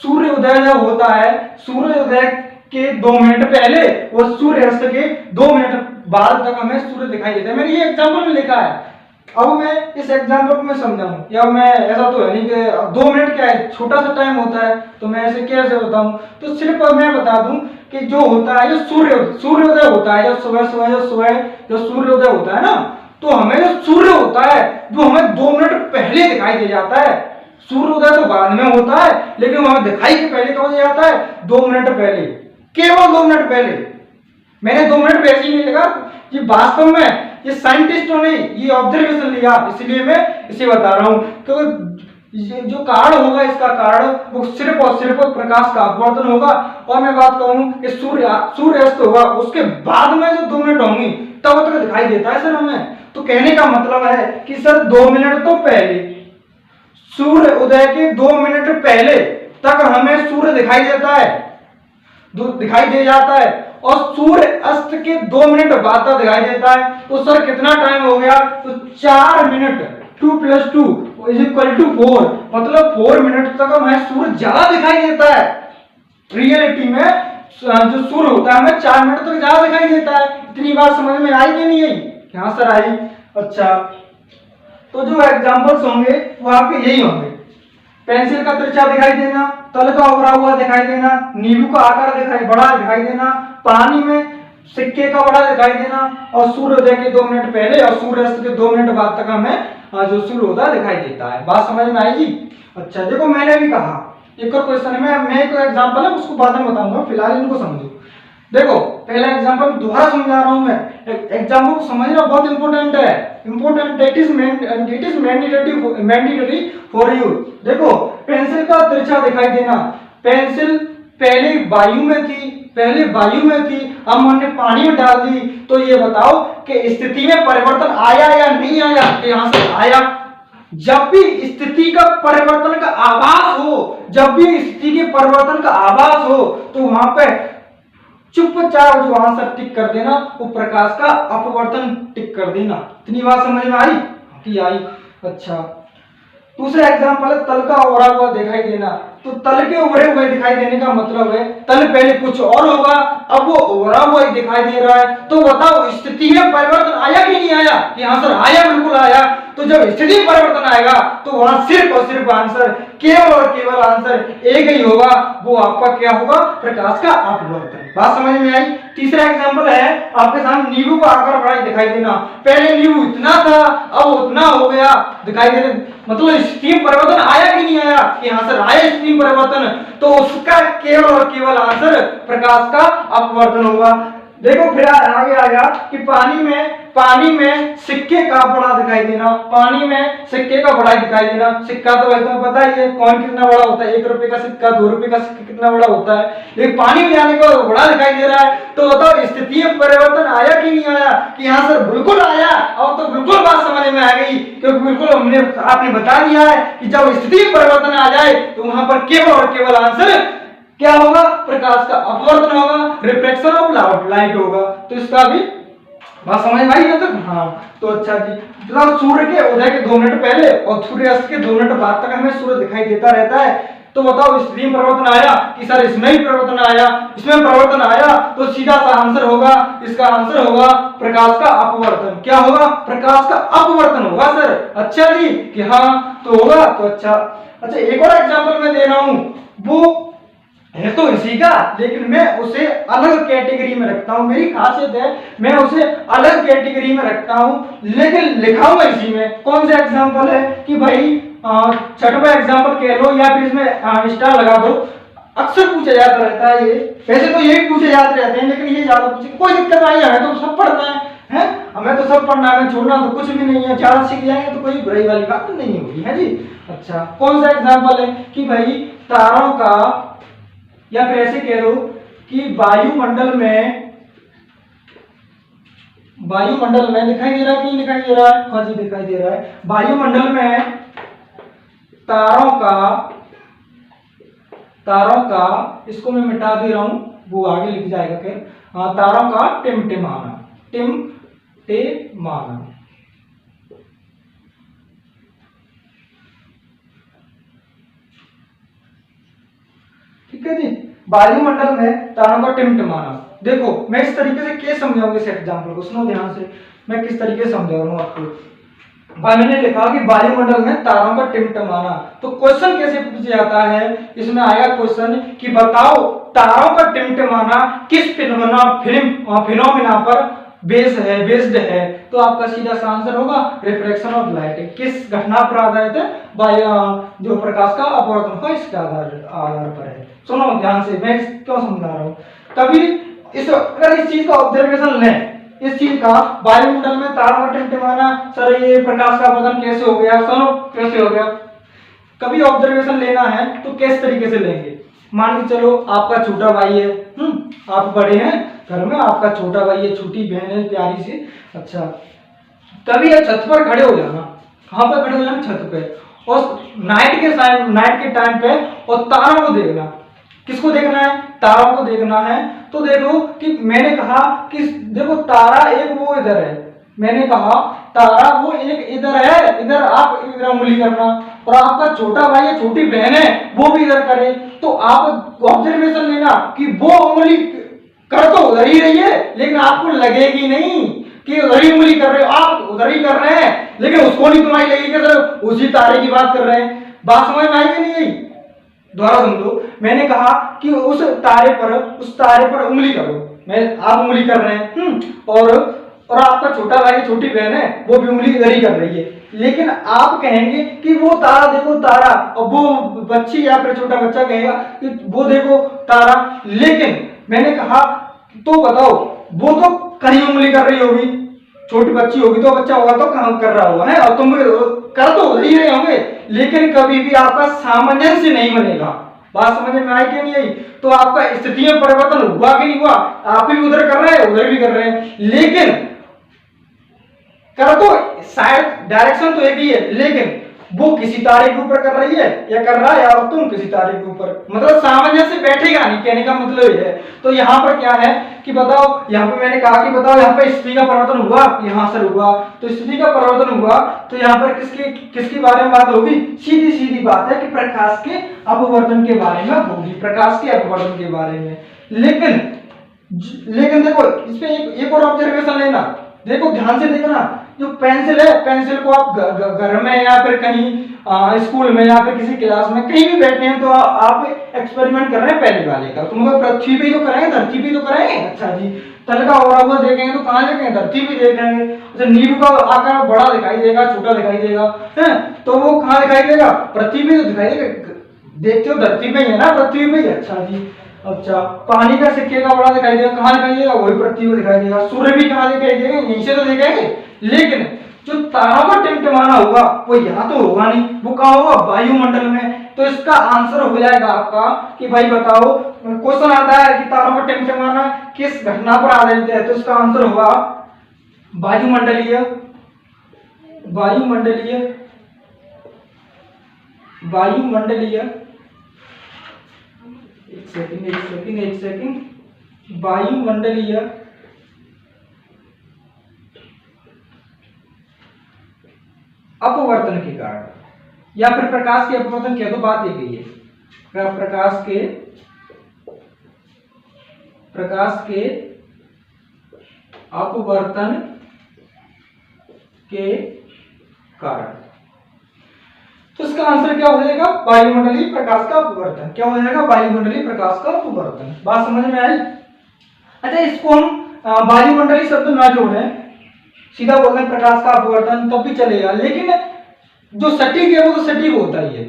सूर्योदय जब होता है, सूर्योदय के 2 मिनट पहले और सूर्यास्त के 2 मिनट बाद तक हमें सूर्य दिखाई देता है। मैंने ये एग्जाम्पल में लिखा है। अब मैं इस एग्जाम्पल को मैं समझाऊं, या मैं ऐसा तो है नहीं कि 2 मिनट क्या है, छोटा सा टाइम होता है तो मैं ऐसे कैसे बताऊं। तो सिर्फ मैं बता दूं कि जो होता है, जो सूर्योदय होता है, जब सुबह जो सूर्योदय होता है ना, तो हमें जो सूर्य होता है वो हमें 2 मिनट पहले दिखाई दे जाता है। सूर्योदय तो बाद में होता है लेकिन हमें दिखाई के पहले कब दे जाता है? 2 मिनट पहले, केवल 2 मिनट पहले। मैंने 2 मिनट वैसे ही नहीं लगा, ये वास्तव में ये साइंटिस्टों ने ये ऑब्जर्वेशन लिया, इसलिए मैं इसे बता रहा हूं। तो जो कारण होगा, इसका कारण वो सिर्फ और सिर्फ प्रकाश का अपवर्तन होगा। और मैं बात कहूं कि सूर्यास्त होगा, उसके बाद में जो 2 मिनट होंगी तब तक दिखाई देता है सर हमें। तो कहने का मतलब है कि सर 2 मिनट तो पहले, सूर्य उदय के 2 मिनट पहले तक हमें सूर्य दिखाई देता है, दिखाई दे जाता है, और सूर्य अस्त के 2 मिनट बाद तक दिखाई देता है। तो सर कितना टाइम हो गया? तो 4 मिनट, 2 + 2 = 4, मतलब 4 मिनट तक हमें सूर्य ज्यादा दिखाई देता है। रियलिटी में जो सूर्य होता है हमें 4 मिनट तक ज्यादा दिखाई देता है। इतनी बात समझ में आई कि नहीं आई? हाँ सर आई। अच्छा, तो जो एग्जांपल्स होंगे वो आपके यही होंगे। पेंसिल का तिरछा दिखाई देना, तल का उभरा हुआ दिखाई देना, नींबू का आकार बड़ा दिखाई देना, पानी में सिक्के का बड़ा दिखाई देना, और सूर्योदय के 2 मिनट पहले और सूर्यास्त के 2 मिनट बाद तक हमें जो सूर्य होता है दिखाई देता है। बात समझ में आई जी? अच्छा, देखो मैंने भी कहा एक और क्वेश्चन है, मैं एक एग्जांपल है उसको बाद में बताऊंगा, फिलहाल इनको समझो। देखो पहला एग्जांपल दोबारा समझा रहा हूं मैं। एग्जांपल को समझना बहुत इंपॉर्टेंट है, it is mandatory for you. देखो पेंसिल का तिरछा दिखाई देना, पेंसिल पहले वायु में थी, अब हमने पानी में डाल दी, तो ये बताओ कि स्थिति में परिवर्तन आया या नहीं आया? यहां से आया। जब भी स्थिति का परिवर्तन का आभास हो, तो वहां पे चुपचाप जो आंसर टिक कर देना, वो प्रकाश का अपवर्तन टिक कर देना। इतनी बात समझ में आई कि आई? अच्छा, दूसरा एग्जांपल है तल का उभरा हुआ दिखाई देना। तो तल के उभरे हुए दिखाई देने का मतलब है तल पहले कुछ और होगा, अब वो उभरा हुआ ही दिखाई दे रहा है, तो बताओ स्थिति में परिवर्तन आया कि नहीं आया? कि हाँ सर आया, बिल्कुल आया। तो जब स्थिति में परिवर्तन आएगा तो वहां सिर्फ और सिर्फ आंसर, केवल और केवल आंसर एक ही होगा, वो आपका क्या होगा? प्रकाश का अपवर्तन। बात समझ में आई? तीसरा एग्जांपल है आपके सामने, नींबू का आकार बड़ा दिखाई देना। पहले नींबू इतना था, अब उतना हो गया दिखाई दे, मतलब स्थिति में परिवर्तन आया कि नहीं आया? कि हाँ सर आया स्थिति में परिवर्तन, तो उसका केवल और केवल आंसर प्रकाश का अपवर्तन होगा। देखो फिर आगे आया कि पानी में सिक्के का बड़ा दिखाई देना। पानी में सिक्के का बड़ा दिखाई देना। सिक्का तो भाई तुम्हें पता ही है कौन कितना बड़ा होता है, 1 रुपए का सिक्का, 2 रुपए का सिक्का कितना बड़ा होता है, लेकिन पानी में जाने का बड़ा दिखाई दे रहा है। तो बताओ स्थिति में परिवर्तन आया कि नहीं आया? कि हाँ सर बिल्कुल आया। अब तो बिल्कुल बात समझ में आ गई, क्योंकि बिल्कुल आपने बता दिया है कि जब स्थिति में परिवर्तन आ जाए तो वहां पर केवल और केवल आंसर क्या होगा? प्रकाश का अपवर्तन होगा, रिफ्लेक्शन ऑफ लाइट होगा। तो इसका भी बात समझ में आई है तक? हाँ, तो अच्छा जी, मतलब सूर्य के उदय के 2 मिनट पहले और सूर्यास्त के 2 मिनट बाद तक हमें सूर्य दिखाई देता रहता है। तो बताओ स्थिति में परिवर्तन आया कि सर इसमें ही परिवर्तन आया? इसमें परिवर्तन आया तो सीधा सा आंसर होगा, इसका आंसर होगा प्रकाश का अपवर्तन। क्या होगा? प्रकाश का अपवर्तन होगा सर। अच्छा जी, कि हाँ तो होगा। तो अच्छा एक और एग्जांपल मैं दे रहा हूं, वो है तो इसी का, लेकिन मैं उसे अलग कैटेगरी में रखता हूं। मेरी खासियत है मैं उसे अलग कैटेगरी में रखता हूं, लेकिन लिखाऊंगा इसी में। कौन सा एग्जांपल है? कि भाई छठवां एग्जांपल कह लो या फिर इसमें स्टार लगा दो। अक्सर पूछा जाता रहता है ये, वैसे तो यही पूछे जाते रहते हैं, लेकिन ये ज्यादा पूछे, कोई दिक्कत नहीं है, हमें तो सब पढ़ना है, हमें तो सब पढ़ना है, हमें छोड़ना तो कुछ भी नहीं है। ज्यादा सीख जाएंगे तो कोई बुराई वाली बात नहीं होगी, है जी। अच्छा कौन सा एग्जाम्पल है? कि भाई तारों का, या फिर ऐसे कह लो कि वायुमंडल में दिखाई दे रहा है कि नहीं दिखाई दे रहा है? हाँ जी दिखाई दे रहा है। वायुमंडल में तारों का इसको मैं मिटा दे रहा हूं, वो आगे लिख जाएगा। खैर तारों का टिमटिमाना। ठीक है जी, वायुमंडल में तारों का टिमटिमाना। देखो मैं इस तरीके से कैसे समझाऊंगा इस एग्जांपल को, सुनो ध्यान से, मैं किस तरीके से समझा रहा हूं आपको। भाई मैंने लिखा कि वायुमंडल में तारों का टिमटिमाना, तो क्वेश्चन कैसे पूछा जाता है? इसमें आएगा क्वेश्चन कि बताओ तारों का टिमटिमाना किस फिनोमिना पर बेस्ड है। तो आपका सीधा सा आंसर होगा रिफ्रैक्शन ऑफ लाइट। किस घटना पर आधारित है? जो प्रकाश का अपवर्तन हो इसके आधार पर है। सुनो ध्यान से, मैं क्यों समझा रहा हूं। कभी अगर इस चीज का ऑब्जर्वेशन लें, इस चीज का, वायुमंडल में तारों का टिमटिमाना, सर ये प्रकाश का अपवर्तन कैसे हो गया? सुनो कैसे हो गया। कभी ऑब्जर्वेशन लेना है तो किस तरीके से लेंगे? मान के चलो आपका छोटा भाई है, आप बड़े हैं घर में, आपका छोटा भाई है, छोटी बहन है प्यारी सी। अच्छा कभी आप छत पर खड़े हो जाना। कहां पर खड़े हो जाना? छत पे। और नाइट के टाइम पे और तारों को देखना। किसको देखना है? तारों को देखना है। तो देखो कि मैंने कहा कि देखो तारा एक वो इधर है, मैंने कहा तारा वो एक इधर है, इधर आप इधर उंगली करना, और आपका छोटा भाई है, छोटी बहन है, वो भी इधर करे। तो आप ऑब्जर्वेशन लेना कि वो उंगली कर तो उधर ही रही है, लेकिन आपको लगेगी नहीं कि उधर ही उंगली कर रहे हो, आप उधर ही कर रहे हैं, लेकिन उसको नहीं तुम्हारी लगेगी कि सर उसी तारे की बात कर रहे हैं। बात समझ में आई कि नहीं आई? दोबारा सुन लो, मैंने कहा कि उस तारे पर उंगली करो, आप उंगली कर रहे हैं, और आपका छोटा भाई छोटी बहन है, वो भी उंगली इधर ही कर रही है, लेकिन आप कहेंगे कि वो तारा देखो तारा, और वो बच्ची या फिर छोटा बच्चा कहेगा कि वो देखो तारा। लेकिन मैंने कहा तो बताओ वो तो कहीं उंगली कर रही होगी, छोटी बच्ची होगी तो बच्चा होगा तो कहां कर रहा होगा है, और तुम कर तो ही रहे होंगे, लेकिन कभी भी आपका सामंजस्य नहीं बनेगा। बात समझ में आई कि नहीं आई? तो आपका स्थिति में परिवर्तन हुआ कि नहीं हुआ? आप भी उधर कर रहे हैं, उधर भी कर रहे हैं, लेकिन कर तो शायद डायरेक्शन तो एक ही है, लेकिन वो किसी तारे के ऊपर कर रही है या कर रहा है, या तुम किसी तारे के ऊपर, मतलब सामंजस्य बैठेगा नहीं, कहने का मतलब ये है। तो यहाँ पर क्या है कि बताओ, यहाँ पे मैंने कहा कि बताओ यहाँ पे स्थिति का परिवर्तन हुआ, यहाँ से हुआ, तो स्थिति का परिवर्तन हुआ तो यहाँ पर किसके बारे में बात होगी? सीधी सीधी बात है कि प्रकाश के अपवर्तन के बारे में होगी, प्रकाश के अपवर्तन के बारे में। लेकिन लेकिन देखो इसमें एक और ऑब्जर्वेशन लेना, देखो ध्यान से देखना, जो पेंसिल है, पेंसिल को आप घर में या फिर कहीं स्कूल में या फिर किसी क्लास में कहीं भी बैठे हैं तो आप एक्सपेरिमेंट कर रहे हैं पहले वाले का, तुम पृथ्वी पे तो कराएंगे, धरती पे तो कराएंगे, अच्छा जी तल का और हुआ देखेंगे तो कहाँ देखेंगे, धरती पे देखेंगे। अच्छा नींबू का आकार बड़ा दिखाई देगा, छोटा दिखाई देगा, है तो वो कहाँ दिखाई देगा, पृथ्वी पे तो दिखाई देगा, देखते हो धरती पे ही है ना, पृथ्वी पे ही, अच्छा जी। अच्छा पानी का सिक्के का बड़ा दिखाई देगा, कहाँ दिखाई देगा, वही पृथ्वी पे दिखाई देगा। सूर्य भी कहाँ दिखाई देगा, नीचे तो दिखाएंगे, लेकिन जो तारा का टिमटिमाना होगा वो यहाँ तो होगा नहीं, वो कहाँ होगा, वायुमंडल में। तो इसका आंसर हो जाएगा आपका कि भाई बताओ, क्वेश्चन आता है कि तारों का टिमटिमाना किस घटना पर आधारित है, तो इसका आंसर होगा वायुमंडलीय, वायुमंडलीय, वायुमंडलीय, एक सेकंड, वायुमंडलीय अपवर्तन के कारण, या फिर प्रकाश के अपवर्तन कह दो, बात एक ही है, प्रकाश के अपवर्तन के कारण। तो इसका आंसर क्या हो जाएगा, वायुमंडलीय प्रकाश का अपवर्तन। क्या हो जाएगा, वायुमंडलीय प्रकाश का अपवर्तन। बात समझ में आई। अच्छा इसको हम वायुमंडलीय शब्द ना जोड़ें, सीधा बोल रहे प्रकाश का अपवर्तन तब भी चलेगा, लेकिन जो सटीक है वो तो सटीक होता ही है,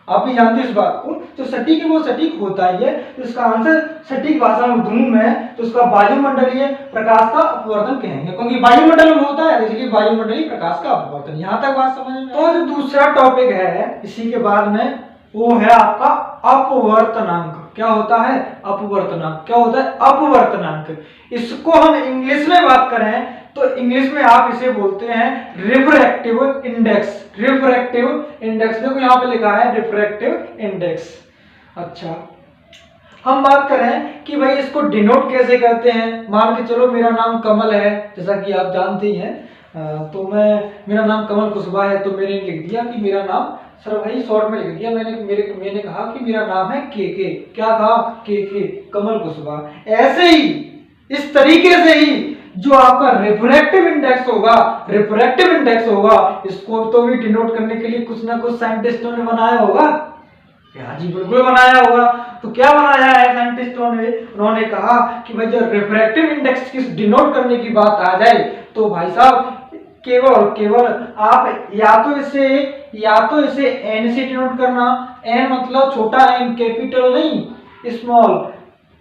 आप भी जानते हैं इस बात को, जो सटीक है वो सटीक होता ही है। तो इसका आंसर सटीक भाषा में दूं मैं तो इसका वायुमंडलीय प्रकाश का अपवर्तन कहेंगे, क्योंकि वायुमंडल में होता है, इसलिए वायुमंडलीय प्रकाश का अपवर्तन। यहाँ तक बात समझ में। तो जो दूसरा टॉपिक है इसी के बाद में, वो है आपका अपवर्तनांक। क्या होता है, अपवर्तनांक। क्या होता है, अपवर्तनांक। इसको हम इंग्लिश में बात करें तो इंग्लिश में आप इसे बोलते हैं रिफ्रैक्टिव इंडेक्स। रिफ्रैक्टिव इंडेक्स, देखो यहाँ पे लिखा है रिफ्रैक्टिव इंडेक्स। अच्छा हम बात करें कि भाई इसको डिनोट कैसे करते हैं। मान के चलो मेरा नाम कमल है, जैसा कि आप जानते ही हैं, तो मेरा नाम कमल कुशवाहा है, तो मैंने लिख दिया कि मेरा नाम, सर भाई शॉर्ट में लिख दिया मैंने कहा कि मेरा नाम है के। क्या कहा, के कमल कुशवाहा। ऐसे ही इस तरीके से ही जो आपका रिफ्रैक्टिव इंडेक्स होगा, इसको तो भी डिनोट करने के लिए कुछ ना कुछ साइंटिस्टों ने बनाया होगा। हाँ जी बिल्कुल बनाया होगा। तो क्या बनाया है साइंटिस्टों ने, उन्होंने कहा कि भाई जब रिफ्रैक्टिव इंडेक्स की डिनोट करने की बात आ जाए तो भाई साहब केवल आप या तो इसे एन से डिनोट करना, एन मतलब छोटा एन, कैपिटल नहीं,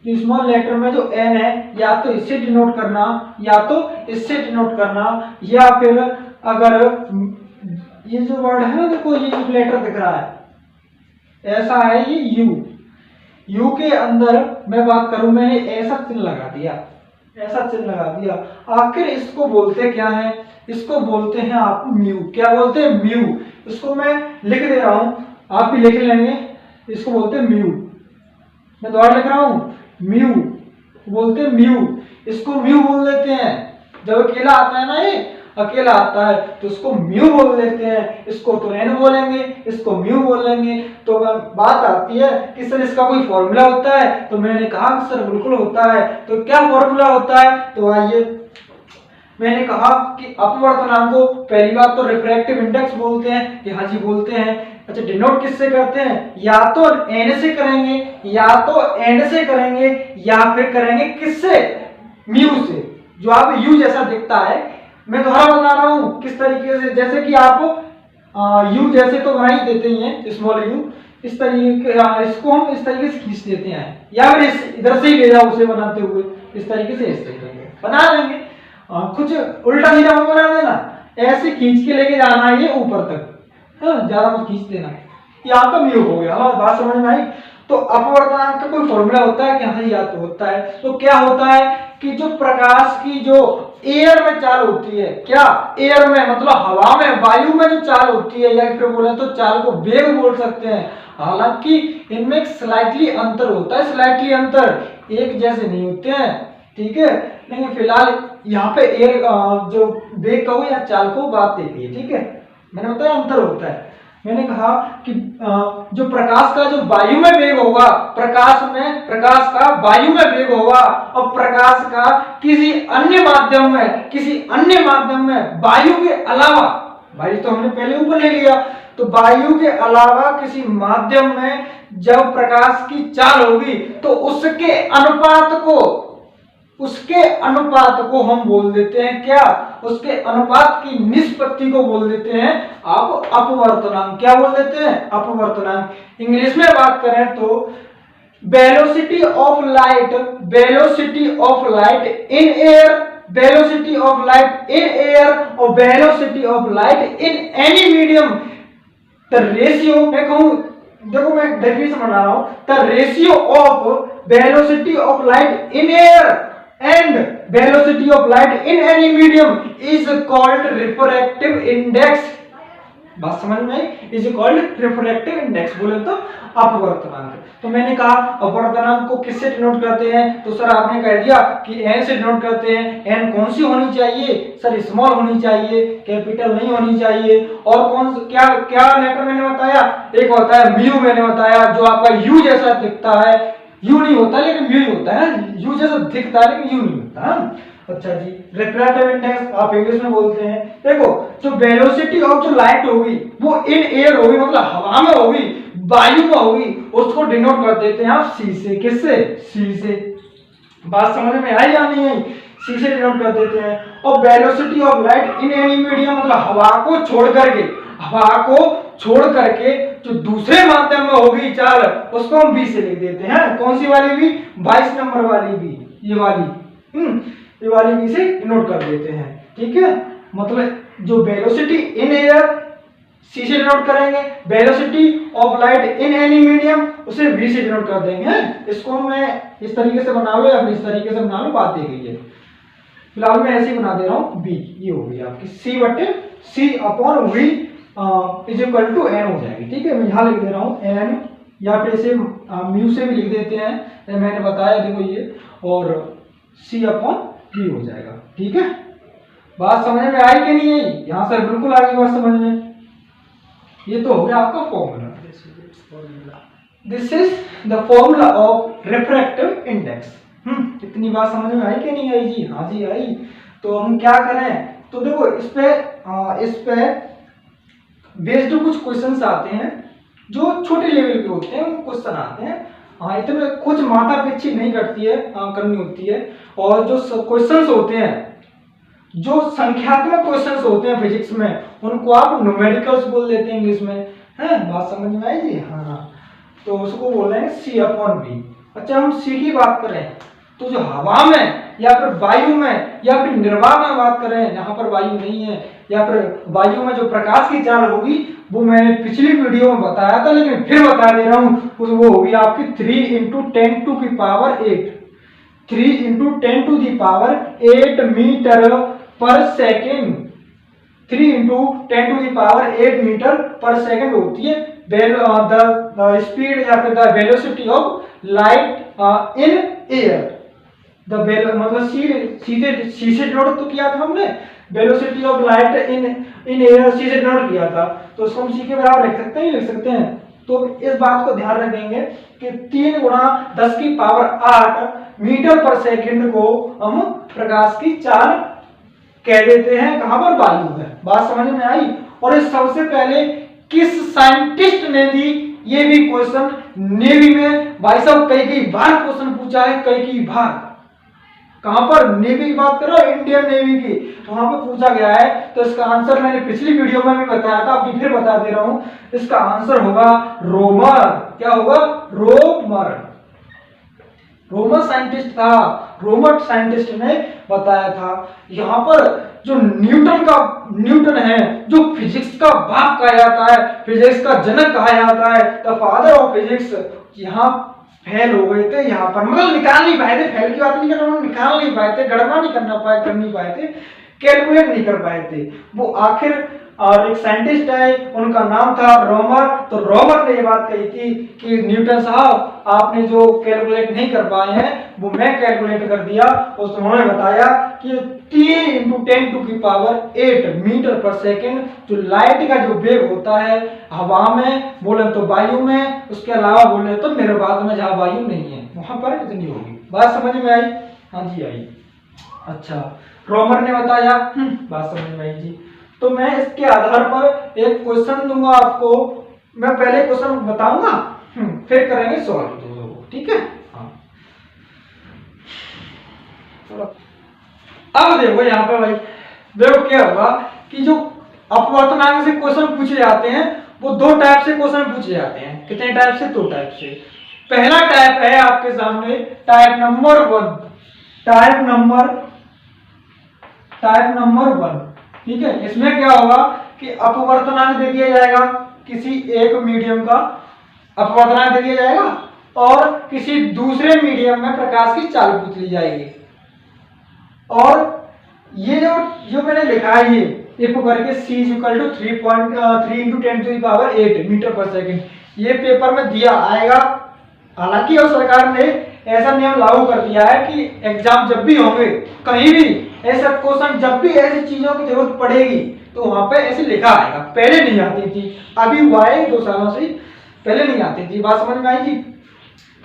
स्मॉल लेटर में जो एन है, या तो इससे डिनोट करना या तो इससे डिनोट करना, या फिर अगर ये जो वर्ड है ना, देखो ये लेटर दिख रहा है, ऐसा है ये यू के अंदर मैं बात करूं, मैंने ऐसा चिन्ह लगा दिया, आखिर इसको बोलते क्या है, इसको बोलते हैं आप म्यू। क्या बोलते हैं, म्यू। इसको मैं लिख दे रहा हूं, आप भी लिख लेंगे, इसको बोलते हैं म्यू। मैं दोबारा लिख रहा हूं, म्यू बोलते हैं, म्यू। इसको म्यू बोल देते हैं, जब अकेला आता है ना, ये अकेला आता है तो इसको म्यू बोल देते हैं। इसको तो एन बोलेंगे, इसको म्यू बोलेंगे। तो बात आती है कि सर इसका कोई फॉर्मूला होता है, तो मैंने कहा कि सर बिल्कुल होता है। तो क्या फॉर्मूला होता है, तो आइए, मैंने कहा कि अपवर्तनांक को पहली बात तो रिफ्रैक्टिव इंडेक्स बोलते हैं, कि हाँ जी बोलते हैं। अच्छा डिनोट किससे करते हैं, या तो एन से करेंगे, या फिर करेंगे किससे, म्यू से, जो आप यू जैसा दिखता है। मैं दोबारा बता रहा हूं किस तरीके से, जैसे कि आप यू जैसे तो बना ही देते ही हैं, स्मॉल यू, इस तरीके इसको हम इस तरीके से खींच देते हैं, या फिर इधर से ही ले जाओ उसे बनाते हुए, इस तरीके से इस तरीके बना देंगे। कुछ उल्टा सीधा मत बना देना, ऐसे खींच के लेके जाना है ये ऊपर तक, ज्यादा मत खींच देना। ये आपका म्यू हो गया। हमारी बात समझ में आई। तो अपवर्तनांक का कोई फॉर्मूला होता है कि हाँ या तो होता है। तो क्या होता है कि जो प्रकाश की जो एयर में चाल होती है, क्या एयर में मतलब हवा में, वायु में जो चाल होती है, या फिर बोले तो चाल को वेग बोल सकते हैं। हालांकि इनमें स्लाइटली अंतर होता है, स्लाइटली अंतर, एक जैसे नहीं होते हैं, ठीक है। लेकिन फिलहाल यहाँ पे एयर जो वेग कहो या चाल को बात देखिए, ठीक है। मैंने बताया अंतर होता है। मैंने कहा कि जो प्रकाश का जो वायु में वेग होगा, प्रकाश का वायु में वेग होगा, और प्रकाश का किसी अन्य माध्यम में वायु के अलावा, वायु तो हमने पहले ऊपर ले लिया, तो वायु के अलावा किसी माध्यम में जब प्रकाश की चाल होगी तो उसके अनुपात को हम बोल देते हैं क्या, उसके अनुपात की निष्पत्ति को बोल देते हैं आप अपवर्तनांक। क्या बोल देते हैं? अपवर्तनांक। इंग्लिश में बात करें तो velocity of light in air, velocity of light in air और velocity of light in any medium, the ratio, मैं कहूं, देखो मैं डेफिनेशन बना रहा हूं, the ratio of velocity of light in air and velocity of light in any medium is called refractive index। बात समझ में आई? is called refractive index, बोले तो अपवर्तनांक। तो मैंने कहा अपवर्तनांक को किससे डिनोट करते हैं, तो सर आपने कह दिया कि n से डिनोट करते हैं। n कौन सी होनी चाहिए सर? स्मॉल होनी चाहिए, कैपिटल नहीं होनी चाहिए। और कौन क्या क्या लेटर मैंने बताया? एक होता है म्यू, मैंने बताया, जो आपका यू जैसा दिखता है, यू नहीं होता लेकिन म्यू ही होता है, यू जैसा दिखता है लेकिन यू नहीं होता। अच्छा जी, रिफ्रैक्टिव इंडेक्स आप इंग्लिश में बोलते हैं। देखो जो वेलोसिटी ऑफ जो लाइट होगी वो इन एयर होगी, मतलब हवा में होगी, वायु में होगी, उसको डिनोट कर देते हैं आप सी से। किससे? सी से। बात समझ में आई या नहीं आई? सी से डिनोट कर देते हैं। और velocity of light in any medium, मतलब हवा को छोड़ करके जो दूसरे माध्यम में होगी चाल, उसको हम बी से लिख देते हैं। कौन सी वाली बी? 22 नंबर वाली बी, ये वाली बी से डिनोट कर देते हैं। ठीक है, मतलब जो वेलोसिटी इन एयर सी से डिनोट करेंगे, velocity of light in any medium उसे वी से डिनोट कर देंगे। इसको मैं इस तरीके से बना लो या फिर इस तरीके से बना लो, बात एक ही है। फिलहाल मैं ऐसे ही बना दे रहा हूं, बी ये हो गई आपकी c upon v is equal to n हो जाएगी। ठीक है, मैं यहाँ लिख दे रहा हूँ एन, या फिर इसे म्यू से भी लिख देते हैं, मैंने बताया देखो ये, और सी अपॉन वी हो जाएगा। ठीक है, बात समझ में आई कि नहीं आई? यहाँ से बिल्कुल आ गई बात समझ में। ये तो हो गया आपका formula. This is the formula of refractive index. इतनी बात समझ में आई कि नहीं आई जी? हाँ जी आई। तो हम क्या करें, तो देखो इस पे बेस्ड कुछ क्वेश्चंस आते हैं जो छोटे लेवल के होते हैं, वो क्वेश्चन आते हैं। हाँ, इतने कुछ माथा पीछी नहीं करती है, करनी होती है। और जो क्वेश्चंस होते हैं, जो संख्यात्मक क्वेश्चंस होते हैं फिजिक्स में, उनको आप न्यूमेरिकल्स बोल देते हैं इंग्लिश में। है बात समझ में आई जी? हाँ, तो उसको बोल रहे हैं सी अपॉन बी। अच्छा, हम सी की बात करें तो जो हवा में या फिर वायु में या फिर निर्वात में बात करें, जहां पर वायु नहीं है, या फिर वायु में जो प्रकाश की चाल होगी, वो मैंने पिछली वीडियो में बताया था लेकिन फिर बता दे रहा हूं, वो होगी आपकी 3 × 10⁸ 3 × 10⁸ मीटर पर सेकेंड। 3 × 10⁸ मीटर पर सेकेंड होती है द स्पीड या फिर the velocity of light in air. मतलब सी से डिनोट तो किया था हमने, velocity of light in air c से डिनोट किया था, तो उसको हम सी के बराबर लिख सकते हैं। तो इस बात को ध्यान रखेंगे कि 3 × 10⁸ मीटर पर सेकंड को हम प्रकाश की चाल कह देते हैं। कहां पर? वायु में। बात समझ में आई? और इस सबसे पहले किस साइंटिस्ट ने दी ये भी क्वेश्चन नेवी में, भाई साहब कई बार क्वेश्चन पूछा है, कई बार। कहां पर? नेवी की बात करो, इंडियन नेवी की, वहां पर पूछा गया है। तो इसका आंसर मैंने पिछली वीडियो में भी बताया था, अभी फिर बता दे रहा हूं। इसका आंसर होगा रोमर। क्या होगा? रोमर साइंटिस्ट था, रोमर साइंटिस्ट ने बताया था। यहाँ पर जो न्यूटन है, जो फिजिक्स का बाप कहा जाता है, फिजिक्स का जनक कहा जाता है, द फादर ऑफ फिजिक्स, यहाँ फेल हो गए थे। यहाँ पर मतलब निकाल नहीं पाए थे, फेल की बात नहीं कर रहा हूँ, निकाल नहीं पाए थे, गड़बड़ा नहीं करनी पाए थे। कैलकुलेट नहीं कर पाए थे। वो आखिर और एक साइंटिस्ट है, उनका नाम था रोमर। तो रोमर ने ये बात कही थी कि न्यूटन साहब आपने जो कैलकुलेट नहीं कर पाए हैं वो मैं कैलकुलेट कर दिया। और उन्होंने बताया कि 3 × 10⁸ मीटर पर सेकेंड जो लाइट का जो वेग होता है हवा में बोले तो वायु में, उसके अलावा बोले तो निर्वात में जहाँ वायु नहीं है वहां पर इतनी होगी। बात समझ में आई? हाँ जी आई। अच्छा, रोमर ने बताया, बात समझ में आई जी। तो मैं इसके आधार पर एक क्वेश्चन दूंगा आपको। मैं पहले क्वेश्चन बताऊंगा, फिर करेंगे सॉल्व दोनों को, ठीक है? हाँ, चलो अब देखो यहाँ पे भाई, देखो क्या होगा कि जो अपवर्तनांक से क्वेश्चन पूछे जाते हैं वो दो टाइप से क्वेश्चन पूछे जाते हैं। कितने टाइप से? दो टाइप से। पहला टाइप है आपके सामने टाइप नंबर 1, टाइप नंबर 1, ठीक है? इसमें क्या होगा कि अपवर्तनांक दे दिया जाएगा, किसी एक मीडियम का अपवर्तनांक दे दिया जाएगा और किसी दूसरे मीडियम में प्रकाश की चाल पूछ ली जाएगी। और ये जो मैंने लिखा है ये करके c = 3 × 10⁸ मीटर पर सेकेंड, ये पेपर में दिया आएगा। हालांकि और सरकार ने ऐसा नियम लागू कर दिया है कि एग्जाम जब भी होंगे कहीं भी ऐसा क्वेश्चन, जब भी ऐसी चीजों की जरूरत पड़ेगी तो वहां पे ऐसे लिखा आएगा। पहले नहीं आती थी, अभी हुआ है 2 सालों से, पहले नहीं आती थी। बात समझ में आई जी?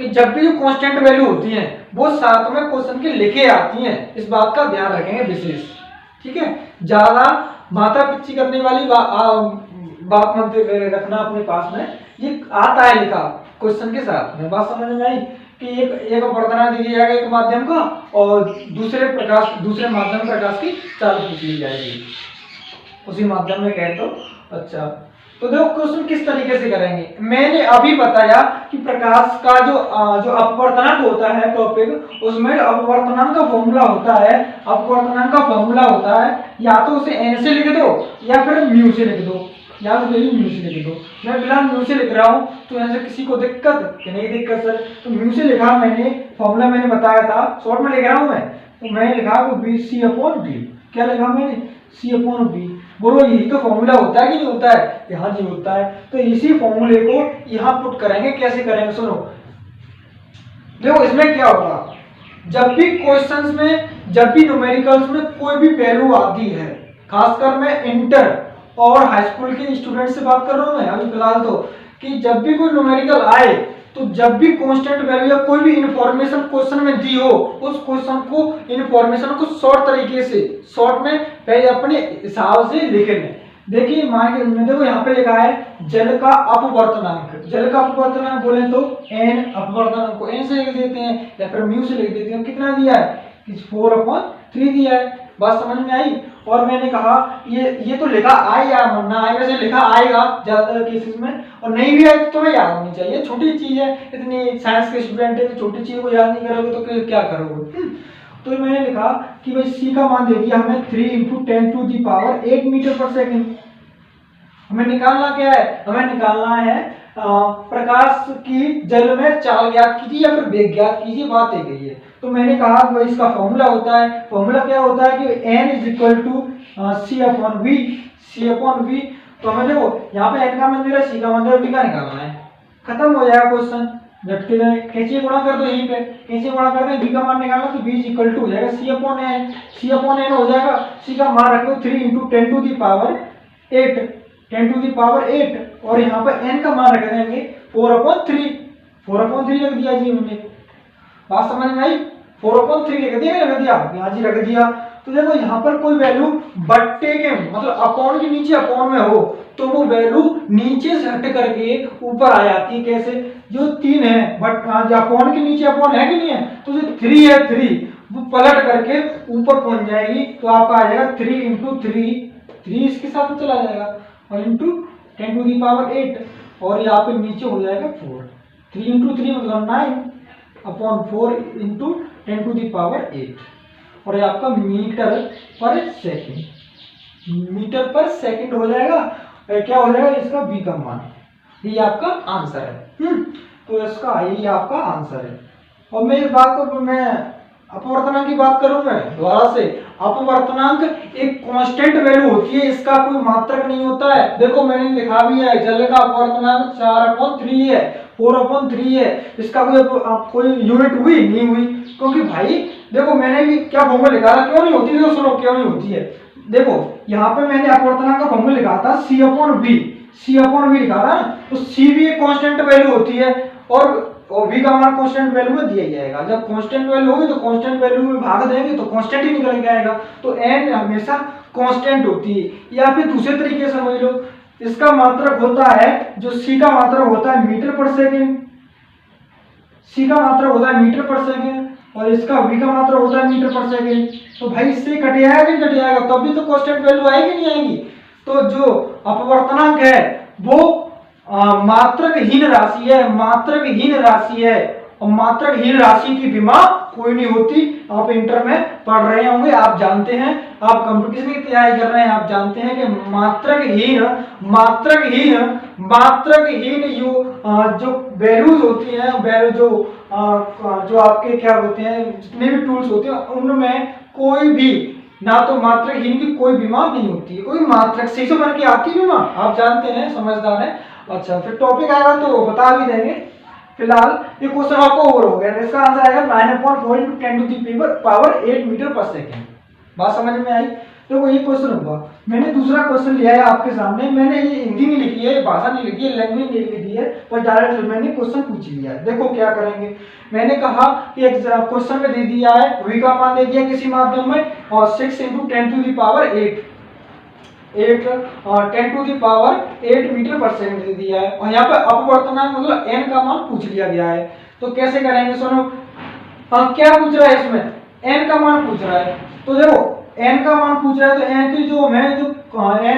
कि जब भी जो कांस्टेंट वैल्यू होती हैं वो साथ में क्वेश्चन के लिखे आती हैं, इस बात का ध्यान रखेंगे विशेष, ठीक है? ज्यादा माथा पिच्ची करने वाली बात मत रखना अपने पास में, ये आता है लिखा क्वेश्चन के साथ में। बात समझ में आई कि एक अपवर्तनांक दी जाएगा एक माध्यम का और दूसरे माध्यम प्रकाश की चाल पूछ ली जाएगी उसी माध्यम में कहे तो। अच्छा, तो देखो क्वेश्चन किस तरीके से करेंगे। मैंने अभी बताया कि प्रकाश का जो अपवर्तनांक होता है टॉपिक, उसमें अपवर्तनांक का फॉर्मूला होता है। अपवर्तनांक का फॉर्मूला होता है या तो उसे n से लिख दो या फिर म्यू से लिख दो, या तो म्यू से लिख दो। मैं फिलहाल म्यू से लिख रहा हूँ, तो यहाँ से किसी को दिक्कत कि नहीं दिक्कत सर? तो म्यू से लिखा मैंने, फॉर्मूला मैंने बताया था, शॉर्ट में लिख रहा हूँ मैं। तो मैंने लिखा c/d। क्या लिखा मैंने? c/d। बोलो यही तो फॉर्मूला होता है कि नहीं होता है? हाँ जी होता है। तो इसी फॉर्मूले को यहाँ पुट करेंगे। कैसे करेंगे सुनो, देखो इसमें क्या होगा, जब भी क्वेश्चंस में, जब भी न्यूमेरिकल्स में कोई भी वैल्यू आती है, खासकर मैं इंटर और हाई स्कूल के स्टूडेंट से बात कर रहा हूँ मैं अभी फिलहाल, तो कि जब भी कोई न्यूमेरिकल आए तो जब भी कांस्टेंट वैल्यू या कोई भी इंफॉर्मेशन क्वेश्चन में दी हो, उस क्वेश्चन को, इंफॉर्मेशन को शॉर्ट तरीके से, शॉर्ट में पहले अपने हिसाब से लिख लें। देखिए मान के देखो यहाँ पे लिखा है जल का अपवर्तनांक। जल का अपवर्तनांक बोले तो n, अपवर्तनांक को n से लिख देते हैं या फिर म्यू से लिख देते हैं। कितना दिया है? 4/3 दिया है। बात समझ में आई? और मैंने कहा ये तो लिखा आए या ना आए, वैसे लिखा आएगा ज्यादातर केसेस में, और नहीं भी आए तो तुम्हें याद होनी चाहिए। छोटी चीज है, इतनी साइंस के स्टूडेंट है, छोटी चीज को याद नहीं करोगे तो क्या करोगे? तो मैंने लिखा कि भाई c का मान दे दिया हमें 3 × 10⁸ मीटर पर सेकेंड। हमें निकालना क्या है? हमें निकालना है प्रकाश की जल में चाल ज्ञात कीजिए या फिर वेग ज्ञात कीजिए, बात एक ही है। तो मैंने कहा कि इसका फॉर्मूला होता है, फॉर्मूला क्या होता है कि n = c/v, c/v। तो हमें देखो यहाँ पे n का मान दे रहा है, c का मान दे रहा है, v का निकालना है। खत्म हो जाएगा क्वेश्चन। झटके से कैसे गुणा कर दो, यहीं पे कैसे गुणा कर दो, v का मान निकालना तो v = हो जाएगा c/n, c/n हो जाएगा। c का मान रख लो 3 × 10⁸ और यहाँ पर n का मान रख देंगे 4/3 रख दिया जी हमने। बात समझ में आई? 4/3 रख दिया, रख दिया यहाँ जी, रख दिया। तो देखो यहाँ पर कोई वैल्यू बट्टे के मतलब अपॉन के नीचे अपॉन में हो तो वो वैल्यू नीचे से हट करके ऊपर आ जाती है। कैसे? जो 3 है बट अपॉन के नीचे अपॉन है कि नहीं है, तो जो 3 है 3 वो पलट करके ऊपर पहुंच जाएगी। तो आपका आ जाएगा 3 × 3 इसके साथ चला जाएगा और इंटू 10⁸ और यहाँ पे नीचे हो जाएगा 4। 3 × 3 मतलब 9/4 × 10⁸ और ये आपका मीटर पर सेकंड हो जाएगा। क्या हो जाएगा? इसका v का मान, ये आपका आंसर है। तो इसका ये आपका आंसर है। और मैं इस बात को मैं अपवर्तनांक की बात करूं मैं दोबारा से, अपवर्तनांक एक कांस्टेंट वैल्यू होती है, इसका कोई मात्रक नहीं होता है। देखो मैंने लिखा भी है, जल का अपवर्तनांक 4/3 है, 4/3 है, इसका कोई यूनिट हुई नहीं हुई, क्योंकि भाई देखो मैंने भी क्या फॉर्मूला लिखा था, क्यों नहीं होती, देखो सुनो क्यों नहीं होती है। देखो यहाँ पे मैंने अपवर्तनांक का फॉर्मूला लिखा था C/V, C/V लिखा था ना, तो C भी एक कांस्टेंट वैल्यू होती है और V का मान कांस्टेंट वैल्यू में दिया जाएगा। जब कांस्टेंट वैल्यू होगी तो कांस्टेंट वैल्यू में भाग देंगे तो कांस्टेंट ही निकल के आएगा, तो n हमेशा कांस्टेंट होती है। या फिर दूसरे तरीके से समझ लो, इसका मात्रक होता है, जो C का मात्रक होता है मीटर पर सेकेंड, C का मात्रक होता है मीटर पर सेकेंड और इसका V का मात्रक होता है मीटर पर सेकेंड। तो भाई इससे कट जाएगा कि कट जाएगा, तब भी तो कांस्टेंट वैल्यू आएगी नहीं आएगी। तो जो अपवर्तनांक है वो मात्रकहीन राशि है, मात्रकहीन राशि है, और मात्रकहीन राशि की बीमा कोई नहीं होती। आप इंटर में पढ़ रहे होंगे, आप जानते हैं, आप कंपटीशन की तैयारी कर रहे हैं, आप जानते हैं कि मात्रकहीन मात्रकहीन मात्रकहीन जो वैल्यूज होती हैं, वैल्यू जो आपके क्या होते हैं, जितने भी टूल्स होते हैं उनमें कोई भी ना तो मात्रकहीन की कोई बीमा नहीं होती है, कोई मात्रक से बन के आती बीमा, आप जानते हैं, समझदार हैं। अच्छा फिर टॉपिक आएगा तो बता भी देंगे। फिलहाल ये क्वेश्चन आपको ओवर हो गया, इसका आंसर आएगा 9/4 × 10⁻⁸ मीटर पर सेकेंड। बात समझ में आई। देखो ये क्वेश्चन होगा, मैंने दूसरा क्वेश्चन लिया है आपके सामने, मैंने ये हिंदी नहीं लिखी है, भाषा नहीं लिखी है, लैंग्वेज नहीं लिखी है, पर डायरेक्ट मैंने क्वेश्चन पूछ लिया है। देखो क्या करेंगे, मैंने कहा कि एक क्वेश्चन में दे दिया है v का मान दे दिया किसी माध्यम में और 6 × 10⁸ 10⁸ मीटर पर सेकंड दे दिया है और यहाँ पे अपवर्तनांक मतलब n का मान पूछ लिया गया है। तो कैसे करेंगे सुनो, क्या पूछ रहा है इसमें, n का मान पूछ रहा है। तो देखो n का मान पूछ रहा है तो n की जो n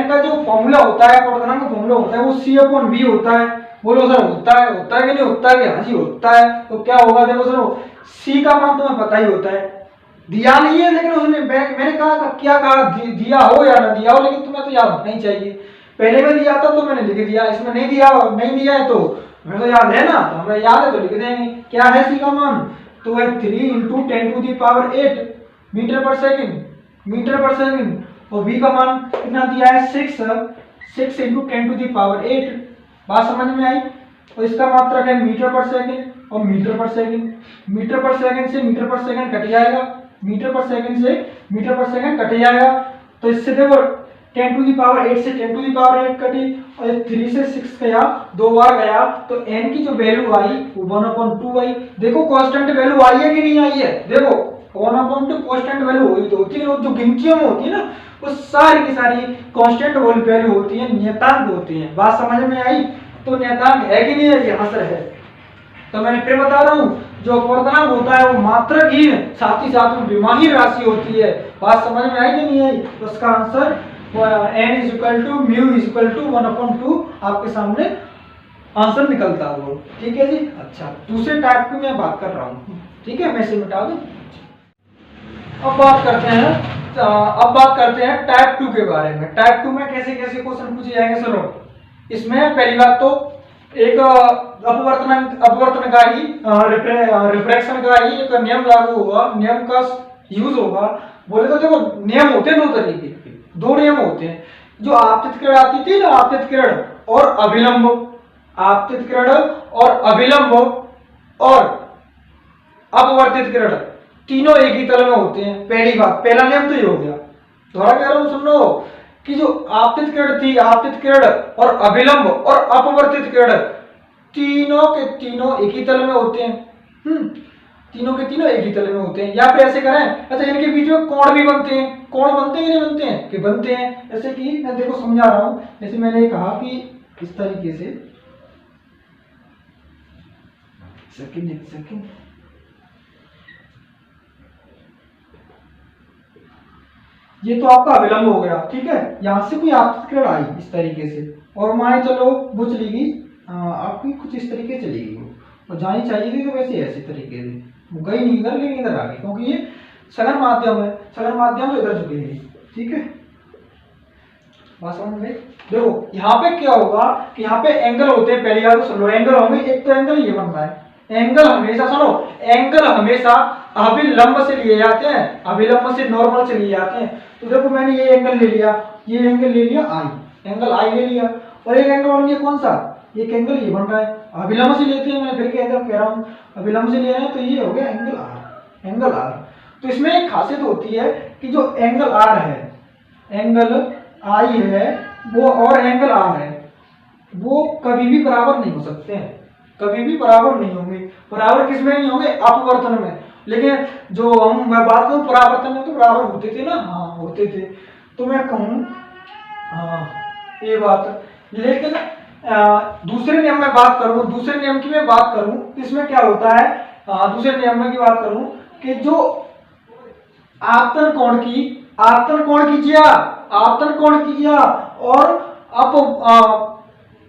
का जो फॉर्मूला होता है, अपवर्तनांक का फॉर्मूला होता है वो C/V होता है। बोलो सर होता है कि नहीं होता है? हाँ जी होता है। तो क्या होगा, देखो सुनो, C का मान तुम्हें पता ही होता है, दिया नहीं है लेकिन उसने मैंने कहा क्या कहा, दिया हो या ना दिया हो, लेकिन तुम्हें तो याद होना ही चाहिए। पहले में दिया था तो मैंने लिख दिया, इसमें नहीं दिया है तो हमें तो याद है ना, तो हमें याद है तो लिख देंगे। क्या है C का मान, तो है 3 × 10⁸ मीटर पर सेकंड और V का मान कितना दिया है 6 × 10⁸। बात समझ में आई। और इसका मात्रक है मीटर पर सेकंड और मीटर पर सेकंड से मीटर पर सेकंड कट जाएगा, मीटर पर सेकंड से मीटर पर सेकंड कट जाएगा। तो इससे देखो 10⁸ से 10⁸ कटी और 3 से 6 गया, 2 बार गया, तो n की जो वैल्यू आई वो 1/2 आई। देखो कांस्टेंट वैल्यू आई है कि नहीं आई है, देखो 1/2 कांस्टेंट वैल्यू हुई तो होती है, जो गिनतियों में होती है ना वो सारी की सारी कांस्टेंट वैल्यू होती है, नियतांक होती है। बात समझ में आई। तो नियतांक है कि नहीं है, यहाँ से है। तो मैंने फिर बता रहा हूँ, जो अपवर्तनांक होता है वो मात्रकहीन साथ ही साथ में विमाहीन राशि होती है। बात समझ में आई कि नहीं आई। तो इसका आंसर n = μ = 1/2 आपके सामने आंसर निकलता है। ठीक है जी। अच्छा दूसरे टाइप की मैं बात कर रहा हूँ, ठीक है, मैं इसे मिटा दूं। अब बात करते हैं टाइप 2 के बारे में। टाइप 2 में कैसे कैसे क्वेश्चन पूछे जाएंगे सुनो। इसमें पहली बात तो एक अपवर्तनकारी रिफ्रैक्शन का ही एक नियम लागू होगा, नियम का यूज होगा। बोले तो देखो नियम होते हैं दो तरीके के, दो नियम होते हैं। जो आपतित किरण आती थी ना, आपतित किरण और अभिलंब, आपतित किरण और अभिलंब और अपवर्तित किरण तीनों एक ही तल में होते हैं। पहली बात, पहला नियम तो ये हो गया। दोबारा कह रहा हूं, सुन लो कि जो आपतित किरण थी, आपतित किरण और अभिलंब और अपवर्तित किरण तीनों के तीनों एक ही तल में होते हैं। तीनों के तीनों एक ही तल में होते हैं। या फिर ऐसे करें, अच्छा इनके बीच में कोण भी बनते हैं। कोण बनते हैं कि नहीं बनते हैं? कि बनते हैं। जैसे कि मैं देखो समझा रहा हूं, जैसे मैंने कहा कि इस तरीके से, एक सेकंड, ये तो आपका अभिलंब हो गया, ठीक है। यहां से कोई आपतित किरण आई इस तरीके से और मान चलो वो चलेगी आपकी कुछ इस तरीके चलेगी, वो जानी चाहिए थी तो वैसे ऐसे तरीके से वो गई नहीं इधर, लेकिन इधर आ गई, क्योंकि ये सघन माध्यम है, सघन माध्यम तो इधर झुकेगी, ठीक है। बात समझ में। देखो यहाँ पे क्या होगा कि यहाँ पे एंगल होते हैं, पहली बात तो सुनो, एंगल होंगे। एक तो एंगल ये बनता है, एंगल हमेशा सुनो, एंगल हमेशा अभिलंब से लिए जाते हैं, अभिलंब से नॉर्मल से लिए जाते हैं। तो देखो मैंने ये एंगल ले लिया, ये एंगल ले लिया आई, एंगल आई ले लिया, और एक एंगल बन गया कौन सा, एक एंगल ये बन रहा है, अभिलंब से लेते हैं, मैं फिर कह रहा हूँ अभिलंब से ले रहे हैं, तो ये हो गया एंगल आर, एंगल आर। तो इसमें एक खासियत होती है कि जो एंगल आर है, एंगल आई है वो और एंगल आर है, वो कभी भी बराबर नहीं हो सकते हैं, कभी भी बराबर नहीं होंगे। बराबर किस में नहीं होंगे, अपवर्तन में। लेकिन जो मैं बात करूं परावर्तन में तो बराबर होते थे ना, हाँ होते थे। तो मैं कहूँ ये बात, लेकिन दूसरे नियम में बात करूं, दूसरे नियम की मैं बात करूं, इसमें क्या होता है, दूसरे नियम में की बात करूं कि जो आपतन कोण की, आपतन कोण कीजिए, आपतन कोण कीजिए और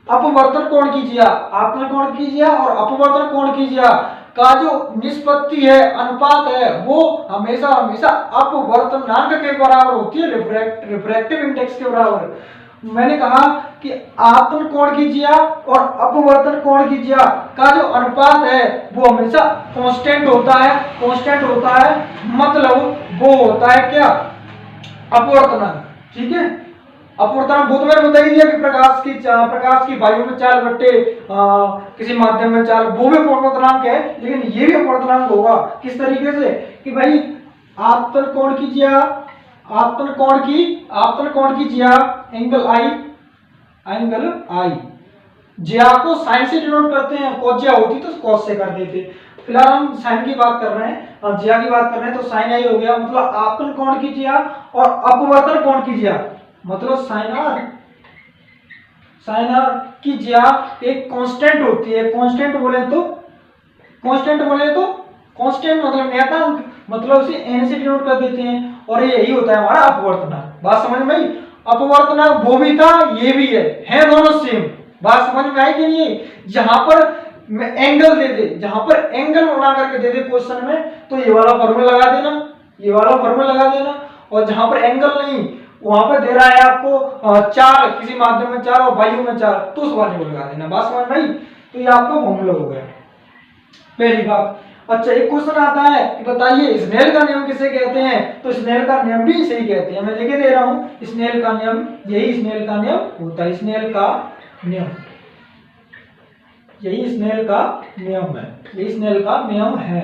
अपवर्तन कोण कीजिए, आपतन कोण कीजिए और अपवर्तन कोण कीजिए का जो निष्पत्ति है, अनुपात है, वो हमेशा हमेशा अपवर्तनांक के बराबर होती है, रिफ्रैक्टिव इंडेक्स के बराबर। मैंने कहा कि आपतन कोण कीजिए और अपवर्तन कोण कीजिए का जो अनुपात है वो हमेशा कांस्टेंट होता है, कांस्टेंट होता है, मतलब वो होता है क्या, अपवर्तनांक। ठीक है, अपवर्तनांक वो तो मैंने बता ही दिया कि प्रकाश की वायु में चाल बट्टे किसी माध्यम में चाल, वो भी अपवर्तनांक है, लेकिन ये भी अपवर्तनांक होगा। किस तरीके से कि भाई आपतन कोण कीजिए, आपतन कोण कीजिए एंगल आई, एंगल आई, ज्या को साइन से डिनोट करते हैं, कॉस ज्या होती तो कॉस से कर देते। फिलहाल हम साइन की बात कर रहे हैं और ज्या की बात कर रहे हैं, तो साइन आई हो गया, मतलब आपतन कोण कीजिए और अपवर्तन कोण कीजिए, मतलब साइन आर, साइन आर की ज्या एक कांस्टेंट होती है, कांस्टेंट बोले तो, कांस्टेंट बोले तो कांस्टेंट मतलब नियतांक, मतलब उसे n से डिनोट कर देते हैं, और ये यही होता है हमारा अपवर्तनांक। बात समझ में आई, अपवर्तनांक वो भी था ये भी है दोनों सेम। बात समझ में आई कि नहीं, जहां पर एंगल दे दे, जहां पर एंगल बना करके दे दे क्वेश्चन में, तो ये वाला फॉर्मूला लगा देना, ये वाला फॉर्मूला लगा देना, और जहां पर एंगल नहीं वहां पर दे रहा है आपको चार, किसी माध्यम में चार और वायु में चार, तो उस वाले को लगा देना। बात समझ में आई, तो ये आपका फॉर्मूला हो गया पहली बात। अच्छा, एक क्वेश्चन आता है कि बताइए स्नेल का नियम किसे कहते हैं, तो स्नेल का नियम भी इसे ही कहते हैं, मैं लिखे दे रहा हूं स्नेल का नियम, यही स्नेल का नियम होता है, स्नेल का नियम, यही स्नेल का नियम है, यही स्नेल का नियम है।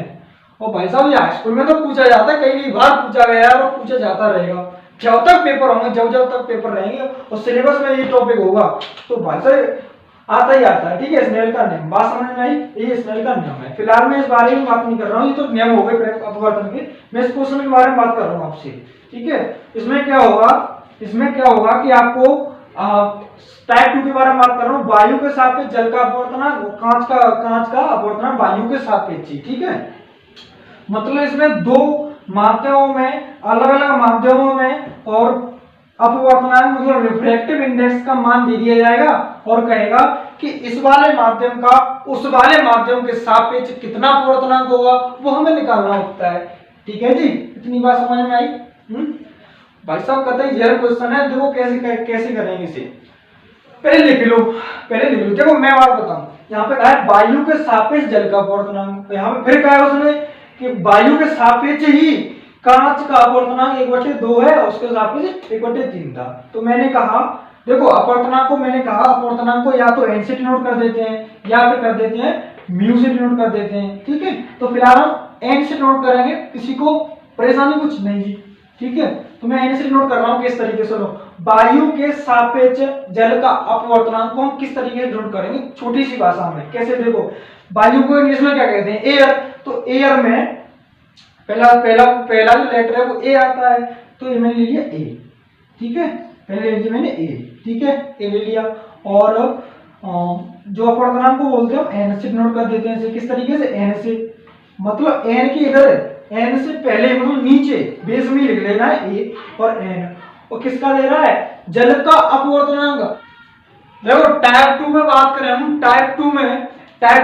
और भाई साहब ये स्कूल में तो पूछा जाता है, कई बार पूछा गया है और पूछा जाता रहेगा, जब तक पेपर होंगे, जब तक पेपर रहेंगे और सिलेबस में ये टॉपिक होगा, तो भाई साहब आता ही आता है। ठीक है, स्नेल का नियम, बात समझ में आई, ये स्नेल का नियम है। फिलहाल मैं इस बारे में बात नहीं कर रहा हूँ, ये तो नियम हो गए अपवर्तन के, मैं इस क्वेश्चन के बारे में बात कर रहा हूँ आपसे। ठीक है, इसमें क्या होगा, इसमें क्या होगा कि आपको टाइप 2 के बारे में बात कर रहा हूँ, वायु के सापेक्ष जल का अपवर्तनांक, कांच का अपवर्तनांक वायु के सापेक्ष। ठीक है, मतलब इसमें दो माध्यमों में, अलग अलग माध्यमों में, और अपवर्तनांक मतलब रिफ्रैक्टिव इंडेक्स का मान दे दिया जाएगा और कहेगा कि इस वाले माध्यम का उस वाले माध्यम के सापेक्ष कितना अपवर्तनांक होगा, वो हमें निकालना होता है। ठीक है जी, इतनी बात समझ में आई। भाई साहब कतई जहर क्वेश्चन है, देखो कैसे करेंगे इसे, पहले लिख लो, पहले लिख लो। देखो मैं बात बताऊं, यहाँ पे कहा है वायु के सापेक्ष जल का अपवर्तनांक, यहाँ पे फिर कहा है उसने कि वायु के सापेक्ष ही कांच का अपवर्तनांक 1/2 है, उसके सापेक्ष 1/3 था। तो मैंने कहा देखो अपवर्तनांक को, मैंने कहा अपवर्तनांक को या तो n से डिनोट कर देते हैं या फिर कर देते हैं म्यू से डिनोट कर देते हैं। ठीक है, तो फिलहाल हम n से डिनोट करेंगे, किसी को परेशानी कुछ नहीं जी। ठीक है, तो मैं n से डिनोट कर रहा हूँ किस तरीके से, लो वायु के सापेक्ष जल का अपवर्तनांक को हम किस तरीके से डिनोट करेंगे, छोटी सी भाषा में कैसे, देखो वायु को इंग्लिश में क्या कहते हैं, एयर, तो एयर में पहला जो लेटर है वो ए आता है, तो ये मैंने ले लिया ए। ठीक है, पहले ले लिया मैंने ए। ठीक है, ए ले लिया, और जो अपवर्तनांक को बोलते हैं हम एन से डिनोट कर देते हैं, इसे किस तरीके से, एन से, मतलब एन की इधर एन से पहले मतलब नीचे बेस में लिख लेना है ए और एन, और किसका दे रहा है, जल का अपवर्तनांक। देखो टाइप 2 में बात करें हम, टाइप 2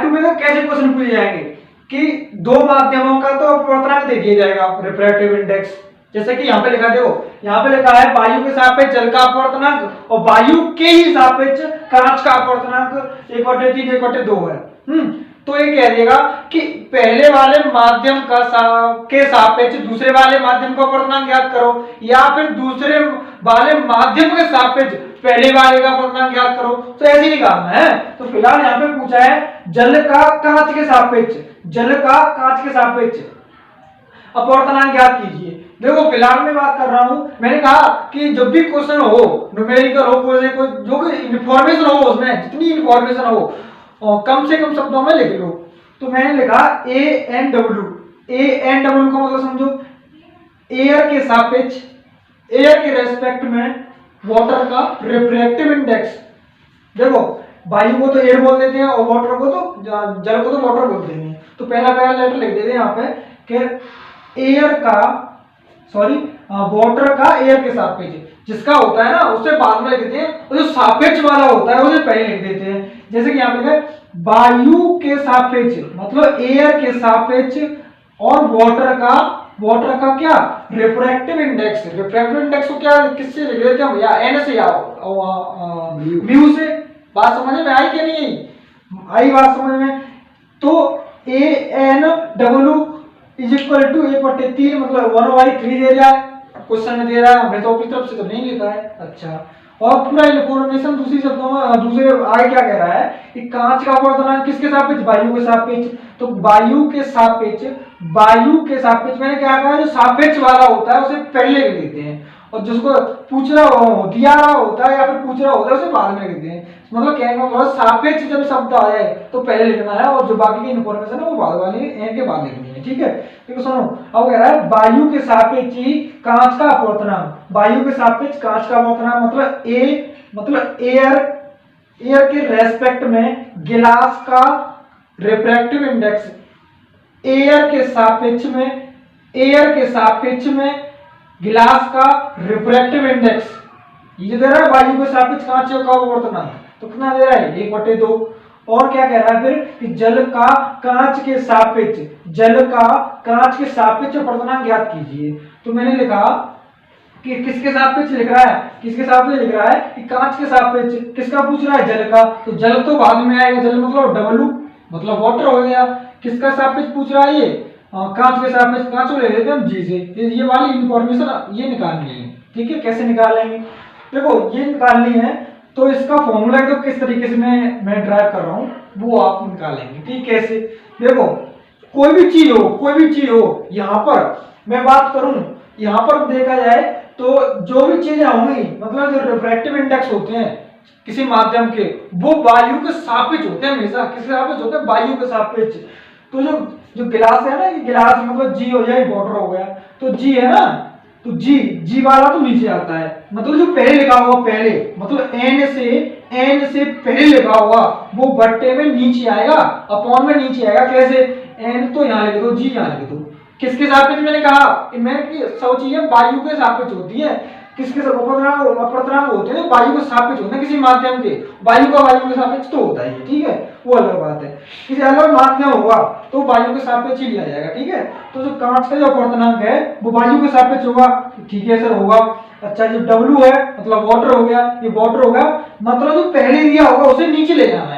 में तो कैसे क्वेश्चन पूछे जाएंगे कि दो माध्यमों का तो अपवर्तनांक दे दिया जाएगा, रिफ्रैक्टिव इंडेक्स, जैसे कि यहाँ पे लिखा, देखो यहाँ पे लिखा है वायु के सापेक्ष जल का अपवर्तनांक और वायु के ही सापेक्ष कांच का अपवर्तनांक 1/3 1/2 है। तो ये कह देगा कि पहले वाले माध्यम के सापेक्ष दूसरे वाले माध्यम का अपवर्तनांक ज्ञात करो, या फिर दूसरे वाले माध्यम के सापेक्ष पहले वाले का अपवर्तनांक ज्ञात करो। तो ऐसे ही निकालना है। तो फिलहाल यहाँ पे पूछा है जल का कांच के सापेक्ष, जल का कांच के सापेक्ष अपवर्तनांक ज्ञात कीजिए। देखो फिलहाल मैं बात कर रहा हूं, मैंने कहा कि जब भी क्वेश्चन हो, न्यूमेरिकल हो, कोई जो भी इंफॉर्मेशन हो, उसमें जितनी इंफॉर्मेशन हो कम से कम शब्दों में लिख लो। तो मैंने लिखा ANW, ANW का मतलब समझो एयर के सापेक्ष, एयर के रेस्पेक्ट में वाटर का रिफ्रैक्टिव इंडेक्स। देखो वायु को तो एयर बोल देते हैं और वाटर को तो जल को तो वाटर बोलते हैं। तो पहला लेटर लिख देते हैं यहाँ पे कि एयर का वाटर का एयर के सापेक्ष, जिसका होता है ना उसे बाद में लिख देते हैं, और जो सापेक्ष वाला होता है उसे पहले लिख देते हैं। जैसे कि यहाँ पे लिखा है वायु के सापेक्ष, मतलब एयर के सापेक्ष, और वाटर का क्या रिफ्रैक्टिव इंडेक्स। रिफ्रैक्टिव इंडेक्स को क्या किससे लिख देते हैं या एन से या म्यू से। बात समझ में आई कि नहीं आई? बात समझ में? तो ANW इज इक्वल टू 1/3, मतलब 1/3 दे रहा है, क्वेश्चन में दे रहा है, हमने तो अपनी तरफ से तो नहीं लिखा है। अच्छा, और पूरा इंफॉर्मेशन दूसरी शब्दों में दूसरे आगे क्या कह रहा है कि कांच का अपवर्तनांक किसके सापेक्ष? वायु के सापेक्ष। तो वायु के सापेक्ष मैंने क्या कहा, जो सापेक्ष वाला होता है उसे पहले लिख देते हैं, और जिसको पूछ रहा हो, दिया रहा होता है या फिर पूछ रहा होता है उसे बाद में लिख देते हैं। मतलब कहने का मतलब सापेक्ष जब शब्द आ जाए तो पहले लिखना है, और जो बाकी की इंफॉर्मेशन है वो बाद वाली एन के बाद लिखनी है। ठीक है, देखो सुनो, अब कह रहा है वायु के सापेक्ष ही कांच का अपवर्तनांक, वायु के सापेक्ष कांच का अपवर्तनांक मतलब एयर के रेस्पेक्ट में गिलास का रिफ्रैक्टिव इंडेक्स, एयर के सापेक्ष में गिलास का रिफ्रैक्टिव इंडेक्स, ये दे रहा है वायु के सापेक्ष कांच का अपवर्तनांक। तो कितना दे रहा है? 1/2। और क्या कह रहा है फिर कि जल का कांच के सापेक्ष अपवर्तनांक ज्ञात कीजिए। तो मैंने लिखा कि किसके सापेक्ष लिख रहा है, कि कांच के सापेक्ष। किसका पूछ रहा है? जल का। तो जल तो बाद में आएगा, जल मतलब W मतलब वाटर हो गया। किसका सापेक्ष पूछ रहा है? ये कांच के सापेक्ष, कांच को ले लेते हैं हम G से। ये वाली इंफॉर्मेशन ये निकालनी है। ठीक है, कैसे निकालेंगे? देखो ये निकालनी है तो इसका फॉर्मूला तो किस तरीके से मैं ड्राइव कर रहा हूं वो आप निकालेंगे। ठीक, कैसे? देखो कोई भी चीज हो, यहाँ पर मैं बात करूं, यहाँ पर देखा जाए तो जो भी चीजें होंगी, मतलब जो रिफ्रैक्टिव इंडेक्स होते हैं किसी माध्यम के, वो वायु के सापेक्ष होते हैं हमेशा। किसके सापेक्ष होते हैं? वायु के सापेक्ष। तो जो गिलास है ना, गिलास मतलब G हो जाए, वाटर हो गया, तो G है ना, तो G वाला तो नीचे आता है, मतलब जो पहले लिखा हुआ, पहले मतलब N से पहले लिखा हुआ वो बट्टे में नीचे आएगा, अपॉन में नीचे आएगा। कैसे? N तो यहाँ लिख दो, G यहाँ लिख दो। किसके सापेक्ष? मैंने कहा सब चीजें वायु के सापेक्ष होती है। किसके अपवर्तनांक होते हैं? वायु के सापेक्ष होते हैं किसी माध्यम के। वायु के सापेक्ष तो होता है, ठीक है, वो अलग बात है। किसी अलग माध्यम होगा तो वायु के सापेक्ष ही लिया जाएगा। ठीक है, तो जो कांच का जो अपवर्तनांक है वो वायु के सापेक्ष होगा। ठीक है सर, होगा। अच्छा, जो W है मतलब वाटर हो गया, ये वाटर होगा, मतलब जो पहले दिया होगा उसे नीचे ले जाना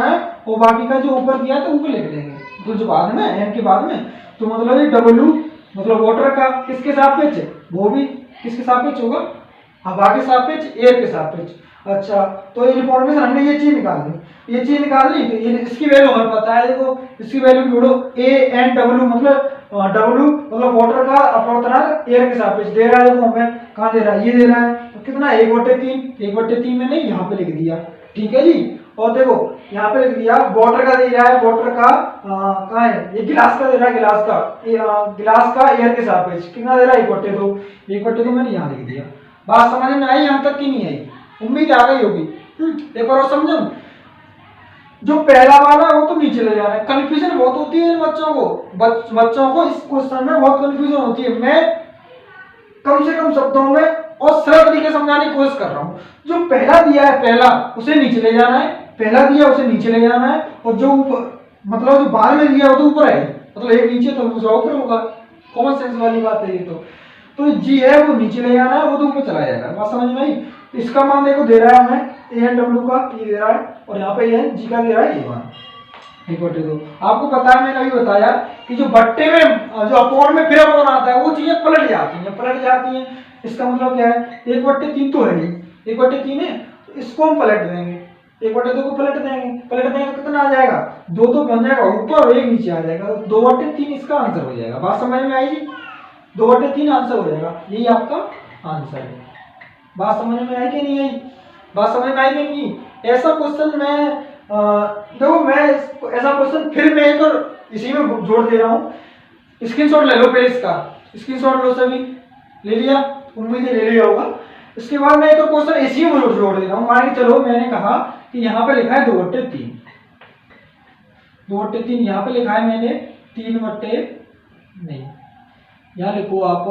है, और बाकी का जो ऊपर दिया है तो ऊपर लिख देंगे, तो जो बाद में N के बाद में। तो मतलब ये W मतलब वाटर का किसके सापेक्ष? वो भी किसके सापेक्ष होगा? हवा के सापेक्ष, एयर के सापेक्ष। अच्छा, तो इन्फॉर्मेशन हमने ये चीज निकाल ली, तो इसकी वैल्यू हमें पता है। देखो इसकी वैल्यू जोड़ो, ANW मतलब W मतलब वाटर का अपवर्तनांक एयर के सापेक्ष दे रहा है। देखो हमें कहाँ दे रहा है? ये दे रहा है। तो कितना? 1/3 मैंने यहाँ पे लिख दिया। ठीक है जी, और देखो यहाँ पे लिख दिया वाटर का दे रहा है, वाटर का कहाँ है? ये गिलास का दे रहा है, गिलास का एयर के सापेक्ष कितना दे रहा है? 1/2 मैंने यहाँ लिख दिया। बात समझ में आई यहाँ तक की नहीं आई? उम्मीद आ गई होगी। एक बार और समझो, जो पहला वाला है वो तो नीचे ले जाना है। कंफ्यूजन बहुत होती है बच्चों को इस क्वेश्चन में बहुत कंफ्यूजन होती है। मैं कम से कम शब्दों में और सरल तरीके से समझाने की कोशिश कर रहा हूँ। जो पहला दिया है, पहला उसे नीचे ले जाना है, और जो ऊपर मतलब जो बाद में दिया वो तो ऊपर है, मतलब एक नीचे तो दूसरा ऊपर होगा। कॉमन सेंस वाली बात है ये। तो जी है वो नीचे ले जाना है, वो तो ऊपर चला जाएगा। बात समझ में आई? तो इसका मान देखो दे रहा है हमें ए एन डब्ल्यू का, ये दे रहा है, और यहाँ पे एन जी का दे रहा है ए वन एक बट्टे दो। आपको पता है, मैंने अभी बताया कि जो बट्टे में जो अपोन में फिर अपोन आता है वो चीजें पलट जाती हैं। इसका मतलब क्या है, एक बट्टे तीन तो है ही, एक बट्टे तीन है, तो इसको हम पलट देंगे, एक बट्टे दो को पलट देंगे तो कितना आ जाएगा, दो तो बन जाएगा ऊपर और एक नीचे आ जाएगा, तो दो बट्टे तीन इसका आंसर हो जाएगा। बात समझ में आई जी? दो बट्टे तीन आंसर हो जाएगा, यही आपका आंसर है। बात समझ में आई कि नहीं आई? बात समझ में आई कि नहीं? ऐसा क्वेश्चन मैं देखो मैं ऐसा क्वेश्चन फिर मैं एक और इसी में जोड़ दे रहा हूँ। स्क्रीनशॉट ले लो पहले इसका, स्क्रीनशॉट लो सभी, ले लिया? उम्मीद है ले लिया होगा। इसके बाद मैं एक और क्वेश्चन इसी में जोड़ दे रहा हूँ। मान के चलो मैंने कहा कि यहाँ पे लिखा है 2/3, 2/3 यहाँ पे लिखा है मैंने 3/, नहीं यहाँ लिखो आप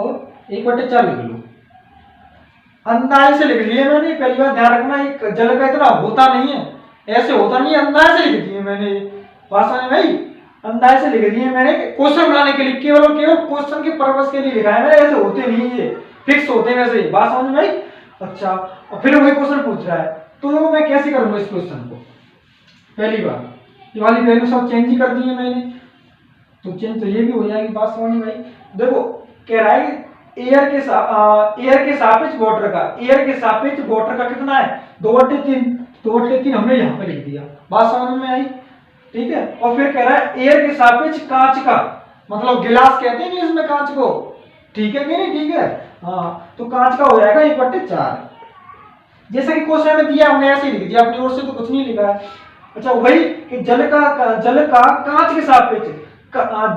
1/4 लिख लो, अंदाजे से लिख लिए मैंने। पहली बात ध्यान रखना, एक जल का इतना होता नहीं है, ऐसे होता नहीं है, अंदाजे से लिख दिए मैंने। बात समझ में आई? अंदाजे से लिख दिए मैंने क्वेश्चन बनाने के लिए, केवल और केवल क्वेश्चन के पर्पस के लिए लिखा है मैंने, ऐसे होते नहीं है, फिक्स होते हैं वैसे। बात समझ में आई? अच्छा, और फिर वही क्वेश्चन पूछ रहा है, तो मैं कैसे करूंगा इस क्वेश्चन को? पहली बात ये वाली वैल्यू सब चेंज ही कर दी है मैंने, तो चेंज तो ये भी हो जाएगी। बात समझ में आई? देखो कह रहा है कि एयर के सापेक्ष वाटर का, एयर के सापेक्ष वाटर का कितना है, 2/3, 2/3 हमने यहाँ पे लिख दिया। बात समझ में आई? ठीक है। और फिर कह रहा है एयर के सापेक्ष कांच का, मतलब गिलास कहते हैं इंग्लिश में कांच को, ठीक है कि नहीं? ठीक है, हाँ, तो कांच का हो जाएगा 1/4, जैसा कि क्वेश्चन में दिया हमने ऐसे ही लिख दिया, अपनी ओर से तो कुछ नहीं लिखा है। अच्छा, वही कि जल का कांच के सापेक्ष,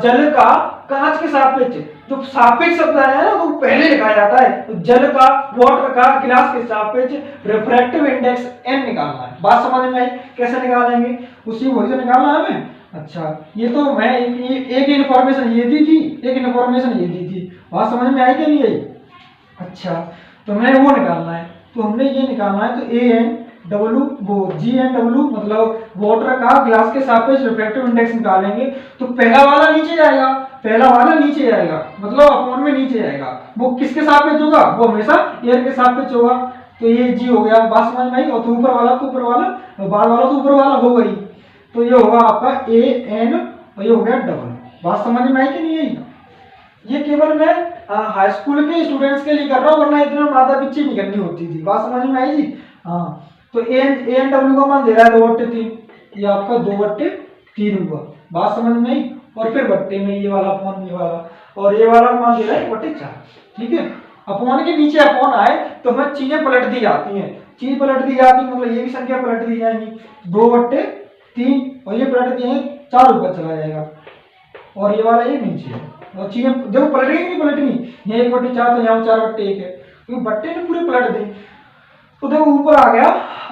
जल का कांच के सापेक्ष, जो सापेक्ष शब्द आया है ना तो पहले लिखा जाता है, तो जल का वाटर का गिलास के सापेक्ष रिफ्रैक्टिव इंडेक्स n निकालना है। बात समझ में आई? कैसे निकालेंगे, उसी वही से निकालना है हमें। अच्छा, ये तो मैं एक इन्फॉर्मेशन ये दी थी, एक इन्फॉर्मेशन ये दी थी। बात समझ में आई कि नहीं आई? अच्छा, तो मैंने वो निकालना है, तो हमने ये निकालना है, तो ANW वो GNW मतलब वाटर का ग्लास के सापेक्ष रिफ्रैक्टिव इंडेक्स निकालेंगे, तो पहला वाला नीचे जाएगा, पहला वाला नीचे जाएगा, मतलब अपॉन में नीचे जाएगा। वो किसके सापेक्ष होगा, वो हमेशा एयर के सापेक्ष होगा, तो ये G हो गया। बात समझ में आई? और तो ऊपर वाला तो ऊपर वाला, बाहर वाला तो ऊपर वाला हो गई, तो ये होगा आपका AN और ये हो गया डबल। बात समझ में आई कि नहीं आई? ये केवल मैं हाई स्कूल के स्टूडेंट्स के लिए कर रहा हूँ, वरना इतने माथा पीछे नहीं करनी होती थी। बात समझ में आई जी? हाँ, तो ANW का मान दे रहा है 2/3, ये आपका 2/3 हुआ। बात समझ में आई? और फिर बट्टे में ये वाला अपॉन ये वाला, और ये वाला मान दे रहा है 1/4, ठीक है। अपॉन के नीचे अपॉन आए तो हमें चीजें पलट दी जाती हैं, चीज पलट दी जाती है, मतलब ये भी संख्या पलट दी जाएंगी, 2/3 और ये पलट दिए 4 ऊपर चला जाएगा, और ये वाला ये नीचे है, और चीजें देखो पलट गई नहीं पलटनी, ये 1/4 तो यहाँ 4/1 है, क्योंकि बट्टे ने पूरे पलट दी। तो देखो ऊपर आ गया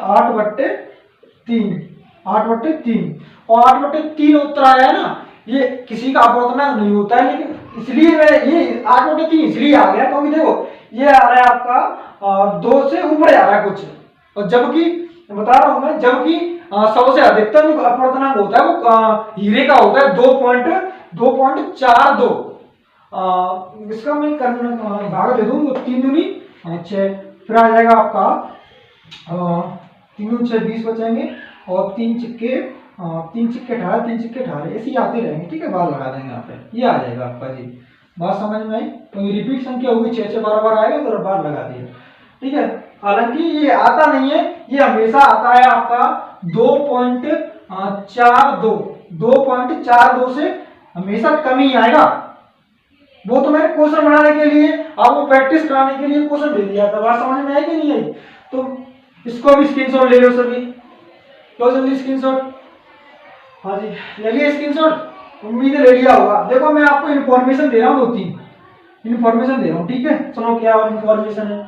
8/3, 8/3, और 8/3 उत्तर आया ना, ये किसी का अपवर्तनांक नहीं होता है, लेकिन इसलिए मैं ये 8/3 इसलिए आ गया क्योंकि देखो ये आ रहा है आपका 2 से ऊपर जा रहा है कुछ, और जबकि बता रहा हूं मैं, जबकि सबसे अधिकतम जो अपवर्तनांक होता है वो हीरे का होता है 2.42। इसका मैं भाग दे दूं तो 3 दूनी 6, फिर आ जाएगा आपका 3 दूनी 6 20 बचेंगे, और 3 चिक्के 18, 3 चिक्के 18 ऐसे ही आते रहेंगे, ठीक है। बार लगा देंगे यहाँ पे, ये आ जाएगा आपका जी। बात समझ में आई? तो ये रिपीट संख्या होगी, 6 बार आएगा तो बार लगा दिया, ठीक है। हालांकि ये आता नहीं है, ये हमेशा आता है आपका 2.42 से हमेशा कम ही आएगा। वो तो मैंने क्वेश्चन बनाने के लिए, आपको प्रैक्टिस कराने के लिए क्वेश्चन दे दिया था। बात समझ में आई कि नहीं आई? तो इसको भी स्क्रीनशॉट ले लो सभी, लो जल्दी स्क्रीनशॉट। हाँ जी, ले लिया स्क्रीनशॉट, उम्मीद है ले लिया होगा। देखो मैं आपको इन्फॉर्मेशन दे रहा हूँ, 2-3 इन्फॉर्मेशन दे रहा हूँ, ठीक है। सुनो क्या और इन्फॉर्मेशन है।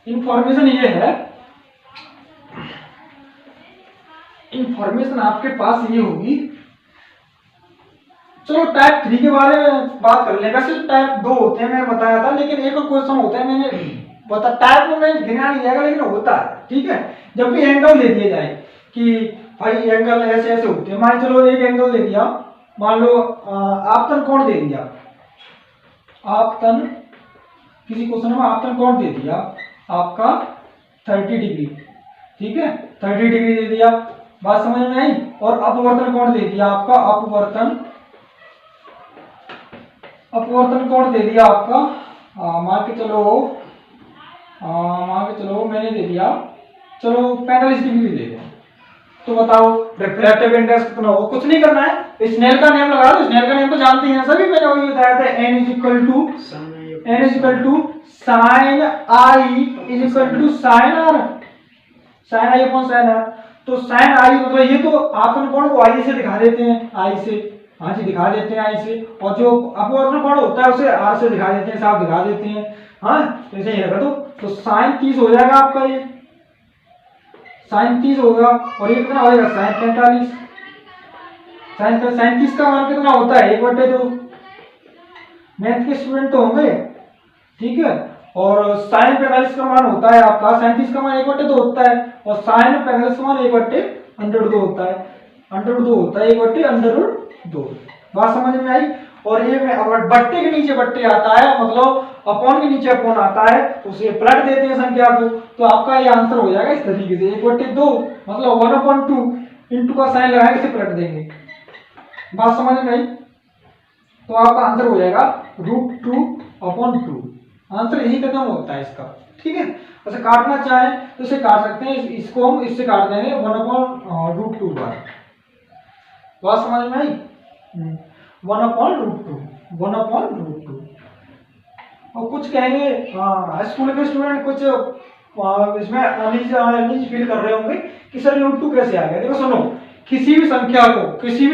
इन्फॉर्मेशन ये है, इन्फॉर्मेशन आपके पास ये होगी, चलो टाइप 3 के बारे में बात कर ले। वैसे टाइप 2 होते हैं, मैंने बताया था, लेकिन एक और क्वेश्चन होता है, मैंने बता टाइप में मैं गिना नहीं जाएगा, लेकिन होता है, ठीक है। जब भी एंगल दे दिए जाए कि भाई एंगल ऐसे ऐसे होते हैं, मान चलो एक एंगल दे दिया, मान लो आपतन कोण दे दिया, आपतन किसी क्वेश्चन में आपने कोण दे दिया आपका 30 डिग्री, ठीक है, 30 डिग्री दे दिया, बात समझ में आई। और अपवर्तन कोण दे दिया आपका अपवर्तन कोण दे दिया आपका मान के चलो मैंने दे दिया चलो 45 डिग्री दे दिया। तो बताओ रिफ्रैक्टिव इंडेक्स कितना होगा, कुछ नहीं करना है, स्नेल का नियम लगा दो। स्नेल का नियम तो जानते हैं सभी, मैंने वही बताया था, n is equal to sine i is equal to sine r, sine i upon sine r. तो साइन आई मतलब ये तो आपन कोण को आई से दिखा देते हैं, आई से, हाँ जी दिखा देते हैं आई से, और जो अपवर्तन कोण होता है उसे आर से दिखा देते हैं, साफ दिखा देते हैं, हाँ तो इसे ये रखा दो। तो साइन 30 हो जाएगा आपका, ये साइन 30 होगा, और ये कितना हो जाएगा साइन 45। साइन 30 का मान कितना होता है 1/2, मैथ के स्टूडेंट तो होंगे, ठीक है। और साइन 45 का मान होता है आपका, साइन 30 का मान 1/2 होता है, और साइन 45 का मान 1/√2 होता है, √2 होता है 1/√2। बात समझ में आई। और ये में अगर बट्टे के नीचे बट्टे आता है, मतलब अपॉन के नीचे अपॉन आता है, तो उसे पलट देते हैं संख्या को, तो आपका ये आंसर हो जाएगा इस तरीके से 1/2 मतलब 1/2 इंटू का साइन लगा के इसे पलट देंगे। बात समझ में आई। तो आपका आंसर हो जाएगा √2/2, आंसर यही खत्म होता है इसका, ठीक है। वैसे काटना चाहें तो इसे काट सकते हैं, इसको हम इससे काट देंगे 1/√2 बार। बात समझ में आई, 1/√2। और कुछ कहेंगे हाई स्कूल के स्टूडेंट कुछ इसमें अनईजी फील कर रहे होंगे कि सर √2 कैसे आ गया। देखो सुनो, किसी भी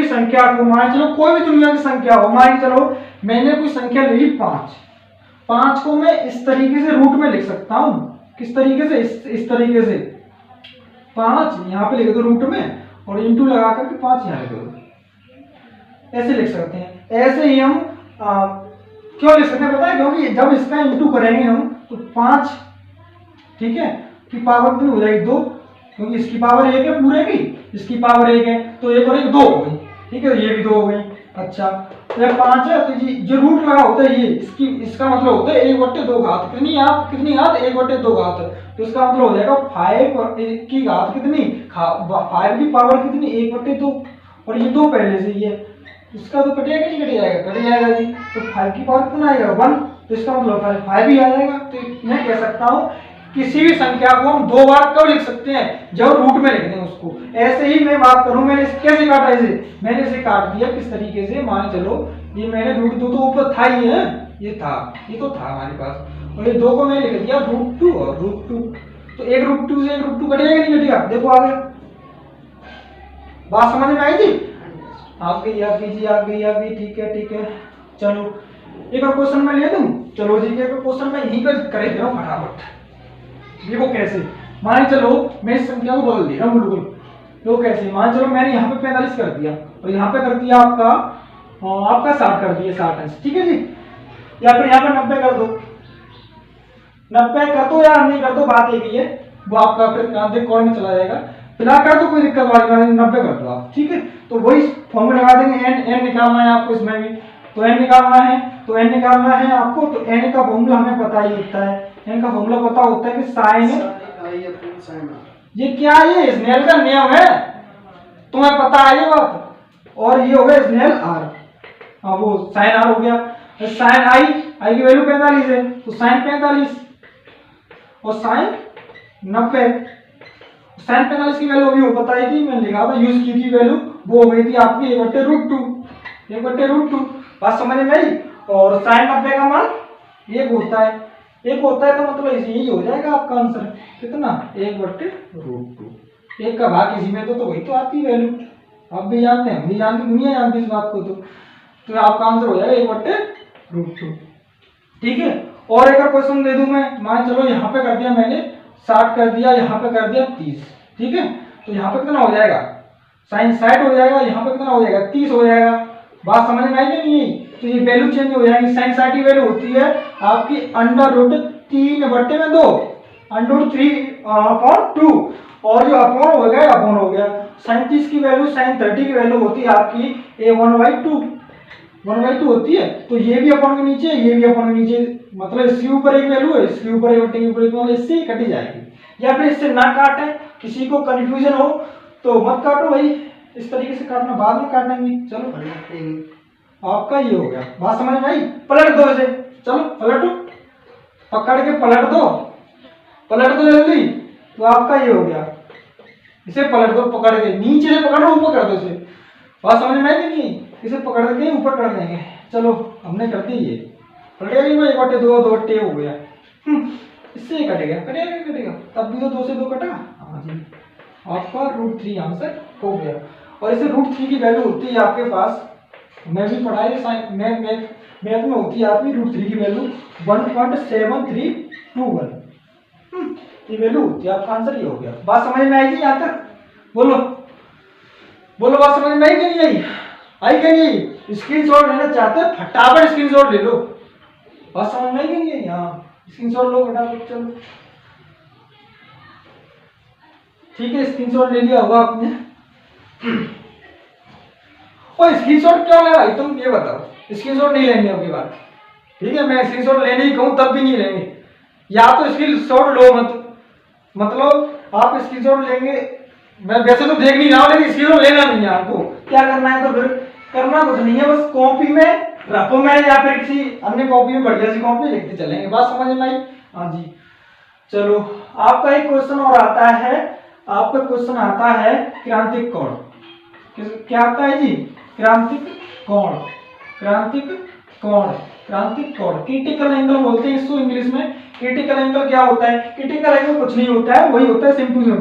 संख्या को मान चलो कोई भी दुनिया की संख्या हो, मान चलो मैंने कोई संख्या ले ली 5 को मैं इस तरीके से रूट में लिख सकता हूं। किस तरीके से, इस तरीके से 5 यहाँ पे लिख दो रूट में, और इंटू लगा करके 5 यहाँ लिख दो, ऐसे लिख सकते हैं। ऐसे ही हम क्यों लिख सकते हैं पता है, क्योंकि जब इसका इंटू करेंगे हम तो 5, ठीक है, की पावर कितनी हो जाएगी 2, क्योंकि इसकी पावर 1 है पूरे की, इसकी पावर 1 है, तो 1 और 1 2 हो गई, ठीक है, ये भी 2 हो गई। अच्छा तो ये 5 है, तो जो रूट लगा होता है ये इसका मतलब होता है 1/2 घात, कितनी घात 1/2 घात, तो इसका मतलब हो जाएगा 5 की घात कितनी, 5 की पावर कितनी 1/2, और ये 2 पहले से ही है, इसका तो कटेगा कि नहीं कट जाएगा जी। तो 5 की पावर कितना आएगा 1, तो इसका मतलब 5 ही आ जाएगा। तो मैं कह सकता हूँ किसी भी संख्या को हम 2 बार कब लिख सकते हैं, जब रूट में लिख दें उसको। ऐसे ही मैं बात करूं, मैंने कैसे काटा, मैंने इसे काट दिया किस तरीके से, मान चलो ये मैंने √2 तो ऊपर था ही है, ये तो था हमारे पास, और ये 2 को मैं लिख दिया √2 और √2, तो एक √2 से एक √2 कटेगा नहीं कटेगा, देखो आ गया। बात समझ में आई थी, आ गई, ठीक है। चलो एक और क्वेश्चन मैं ले दूं, चलो जी एक क्वेश्चन मैं यहीं पर कर दे रहा हूं फटाफट। देखो कैसे, मान चलो मैं इस संख्या को बदल दे रहा हूं बिल्कुल, तो कैसे, मान चलो मैंने यहाँ पे 45 कर दिया, और यहाँ पे कर दिया आपका 60 कर दिया, 60 अंश, ठीक है जी, या फिर यहाँ पे 90 कर दो, 90 कर दो या नहीं कर दो, बात एक ही है, वो आपका फिर क्रांतिक कोण में चला जाएगा। फिलहाल कर दो, कोई दिक्कत वाली बात नहीं, 90 कर दो आप, ठीक है। तो वही फॉर्मूला लगा देंगे, n निकालना है आपको इसमें भी, तो n निकालना है आपको, तो n का फॉर्मूला हमें पता ही होता है, n का फॉर्मूला पता होता है कि साइन, ये क्या है, स्नेल का नियम है, तुम्हें पता है ये बात। और ये हो गया स्नेल आर, वो साइन आर हो गया, साइन आई की वैल्यू 45 है, तो साइन 45 और साइन 90, साइन 45 की वैल्यू अभी वो बताई थी, मैंने लिखा था यूज की थी वैल्यू, वो हो गई थी आपकी 1/√2। बात समझ में आई। और साइन 90 का मान 1 होता है, तो मतलब यही हो जाएगा आपका आंसर, कितना 1/√2। 1 का भाग किसी में तो वही तो आती है वैल्यू, आप भी जानते हैं, हम भी जानते, दुनिया जानती है इस बात को, तो आपका आंसर हो जाएगा 1/√2, ठीक है। और एक और क्वेश्चन दे दूं मैं, मान चलो यहाँ पे कर दिया मैंने 60 कर दिया, यहाँ पे कर दिया 30, ठीक है, तो यहाँ पे कितना हो जाएगा, साइन 60 हो जाएगा, यहाँ पे कितना हो जाएगा 30 हो जाएगा। बात समझ में आई कि नहीं, तो ये वैल्यू चेंज हो जाएगी, साइन 60 की वैल्यू होती है आपकी √3/2, √3/2, और जो अपॉन हो गया, साइन 30 की वैल्यू साइन 30 की वैल्यू होती है आपकी a1/2, 1/2 होती है, तो ये भी अपन के नीचे, ये भी अपन के नीचे, मतलब इसके ऊपर एक वैल्यू है, इसके ऊपर एक बटे के ऊपर एक, मतलब इससे ही कटी जाएगी। या फिर इससे ना काटे, किसी को कंफ्यूजन हो तो मत काटो भाई, इस तरीके से काटना, बाद में काटेंगे। चलो आपका ये हो गया, बात समझ में आई। पलट दो इसे, चलो पलटो, पकड़ के पलट दो जल्दी, तो आपका ये हो गया। इसे पलट दो, पकड़ के नीचे से पकड़ो, ऊपर कर दो इसे। बात समझ में आई कि नहीं? इसे पकड़ के ऊपर कर देंगे। चलो हमने कर दी ये, पलटेगा नहीं भाई, 1/2 2/2 हो गया। इससे ही कटेगा, तब भी तो 2 से 2 कटा। हाँ जी, आपका √3 आंसर हो गया। और इसे √3 की वैल्यू होती है आपके पास, मैं भी पढ़ाई मैथ में होती है आपकी √3 की वैल्यू 1.7321। ये वैल्यू होती है, आपका आंसर ये हो गया। बात समझ में आएगी यहाँ तक? बोलो बात समझ में आई कि नहीं आई कि नहीं? स्क्रीनशॉट लेना चाहते हैं फटाफट स्क्रीनशॉट ले लो। बात समझ में आई कि नहीं आई? हाँ, स्क्रीनशॉट लो फटाफट। चलो ठीक है, स्क्रीनशॉट ले लिया होगा आपने। और स्क्रीनशॉट क्यों ले भाई, तुम ये बताओ। स्क्रीनशॉट नहीं लेंगे अब की बार, ठीक है? मैं स्क्रीनशॉट लेने ही कहूँ तब भी नहीं लेंगे। या तो स्क्रीनशॉट लो मत, मतलब आप स्क्रीनशॉट लेंगे, मैं वैसे तो देख नहीं रहा हूँ, लेकिन स्क्रीनशॉट लेना नहीं है आपको। क्या करना है, तो फिर करना कुछ नहीं है, बस कॉपी में रफो में या फिर किसी अन्य कॉपी में, बढ़िया सी कॉपी लिखते चलेंगे। बात समझ में आई? हाँ जी। चलो आपका एक क्वेश्चन और आता है, आपका क्वेश्चन आता है क्रांतिक कोण। क्या आता है जी? क्रांतिक कोण, क्रिटिकल एंगल बोलते हैं इसको इंग्लिश में। क्रिटिकल एंगल क्या होता है? क्रिटिकल एंगल कुछ नहीं होता है, वही होता है सिम्प्लिज्म।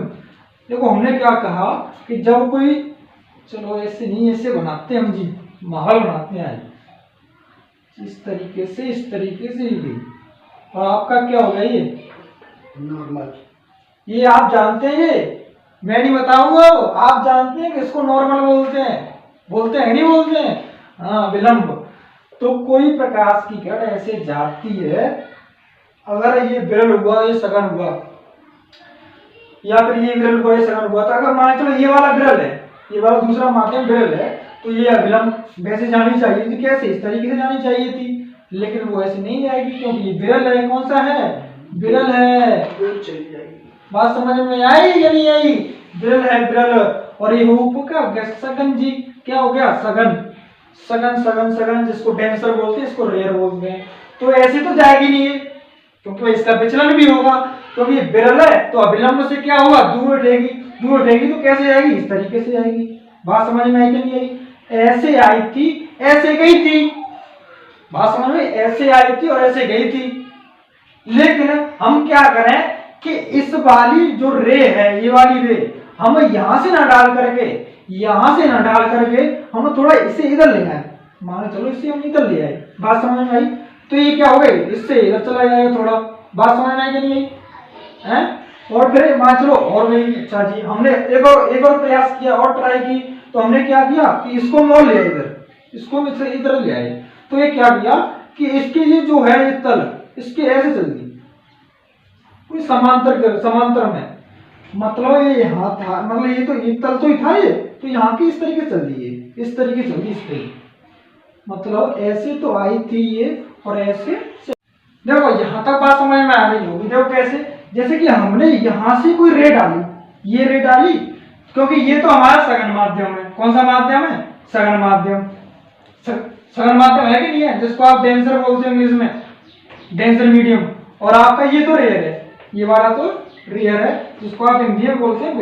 देखो हमने क्या कहा कि जब कोई, चलो ऐसे नहीं, ऐसे बनाते हैं हम जी, माहौल बनाते हैं इस तरीके से ही गई। और आपका क्या हो गया ये नॉर्मल। ये आप जानते हैं, ये मैं नहीं बताऊंगा, आप जानते हैं कि इसको नॉर्मल बोलते हैं नहीं बोलते हैं? हाँ, विलंब। तो कोई प्रकाश की किरण ऐसे जाती है, अगर ये विरल हुआ, ये सघन हुआ, या फिर ये विरल हुआ, ये सघन हुआ, तो अगर मान चलो ये वाला विरल है, ये वाला दूसरा माध्यम विरल है, तो ये अविलंब वैसे जानी चाहिए थी। कैसे? इस तरीके से जानी चाहिए थी, लेकिन वो ऐसे नहीं जाएगी क्योंकि ये विरल है। कौन सा है? विरल है। चली जाएगी। बात समझ में आई या नहीं आई? विरल है, विरल। और ये क्या हो गया? सघन जी। क्या हो गया? सघन, जिसको डेंसर बोलते हैं, इसको रेयर बोलते हैं। तो ऐसे तो जाएगी नहीं है, क्योंकि इसका विचलन भी होगा, क्योंकि ये विरल है, तो अविलंब से क्या हुआ? दूर उठेगी, तो कैसे जाएगी? इस तरीके से जाएगी। बात समझ में आई कि नहीं आई? ऐसे आई थी, ऐसे गई थी। बात समझ में? ऐसे आई थी और ऐसे गई थी। लेकिन हम क्या करें कि इस वाली जो रे है, ये वाली रे, हम यहां से ना डाल करके हम थोड़ा इसे इधर ले आए। मान चलो इसे हम इधर ले आए। बात समझ में आई? तो ये क्या हो गई? इससे इधर चला जाएगा थोड़ा। बात समझ में आई कि नहीं आई? हैं? और फिर मान चलो और भी। अच्छा जी, हमने एक और प्रयास किया और ट्राई की, तो हमने क्या किया कि इसको मोड़ लिया इधर, इसको इधर ले आए। तो ये क्या किया कि इसके ये जो है ये तल, इसके ऐसे चल दी कोई समांतर में, मतलब ये यहाँ था, मतलब ये तो ये तल तो ही था ये, तो यहाँ की इस तरीके चल दी, ये इस तरीके चल दी, इस तरीके, मतलब ऐसे तो आई थी ये और ऐसे। देखो यहाँ तक बात समझ में आ गई होगी। देखो कैसे, जैसे कि हमने यहाँ से कोई रे डाली, ये रे डाली, क्योंकि ये तो हमारा सघन माध्यम है। कौन सा माध्यम है? सघन माध्यम। सघन माध्यम है कि नहीं है? जिसको आप डेंसर बोलते हैं इंग्लिश में, डेंसर मीडियम। और आपका ये तो रेयर है, ये वाला तो रेयर है, जिसको आप हिंदी में बोलते हैं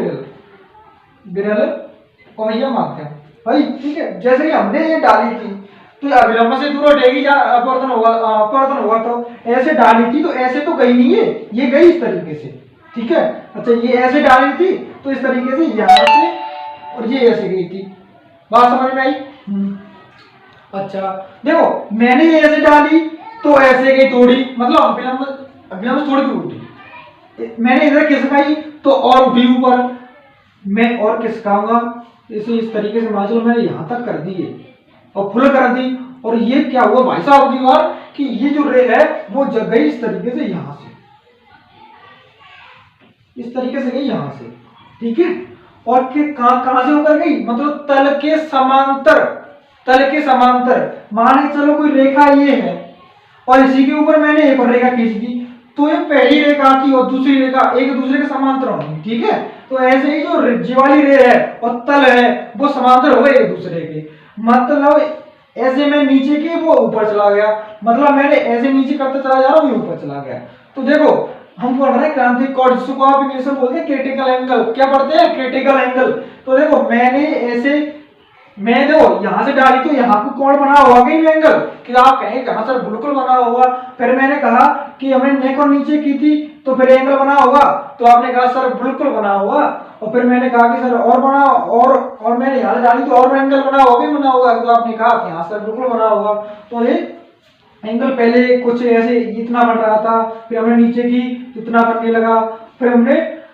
विरल कौहिया माध्यम भाई। ठीक है, जैसे कि हमने ये डाली थी, तो अविलंब से दूर हटेगी या अपवर्तन हुआ, तो ऐसे डाली थी, तो ऐसे तो गई नहीं है, ये गई इस तरीके से। ठीक है, अच्छा ये ऐसे डाली थी, तो इस तरीके से यहाँ से, और ये ऐसे गई थी। बात समझ में आई? अच्छा देखो, मैंने ये ऐसे डाली तो ऐसे गई थोड़ी, मतलब अविलंब थोड़ी भी उठी। मैंने इधर खिसकाई तो और उठी ऊपर, मैं और खिसकाऊंगा इसे इस तरीके से। मान चलो मैंने यहाँ तक कर दी है और फुल कर दी, और ये क्या हुआ भाई साहब की बार कि ये जो रे है वो जग गई इस तरीके से, यहां से इस तरीके से गई यहां से। ठीक है, और कहां से होकर गई? मतलब तल के समांतर, तल के समांतर। मान के चलो कोई रेखा ये है और इसी के ऊपर मैंने एक और रेखा खींच दी, तो ये पहली रेखा की और दूसरी रेखा एक दूसरे के समांतर होंगी, ठीक है। तो ऐसे ही जो ये वाली रे है और तल है वो समांतर हो गए एक दूसरे के। मतलब ऐसे मैं नीचे की वो ऊपर चला गया, मतलब मैंने ऐसे नीचे करते चला जा रहा हूँ, ये ऊपर चला गया। तो देखो हम पढ़ रहे हैं क्रांतिक कोण, जिसको आप इंग्लिश में बोलते हैं क्रिटिकल एंगल। क्या पढ़ते हैं? Critical angle. तो देखो मैंने ऐसे मैं जो यहां से डाली तो यहाँ को कोण बना होगा कि एंगल, कि आप कहेंगे कहां सर बिल्कुल बना होगा। फिर मैंने कहा कि हमने नेक और नीचे की थी तो फिर एंगल बना होगा, तो आपने कहा सर बिल्कुल बना होगा। और फिर मैंने कहा कि सर और बना और मैंने यहाँ डाली तो और एंगल बना होगा कि बना होगा, तो आपने कहा कि हाँ सर बिल्कुल बना होगा। तो ये एंगल पहले कुछ ऐसे इतना बन रहा था, फिर हमने नीचे की इतना बनने लगा, फिर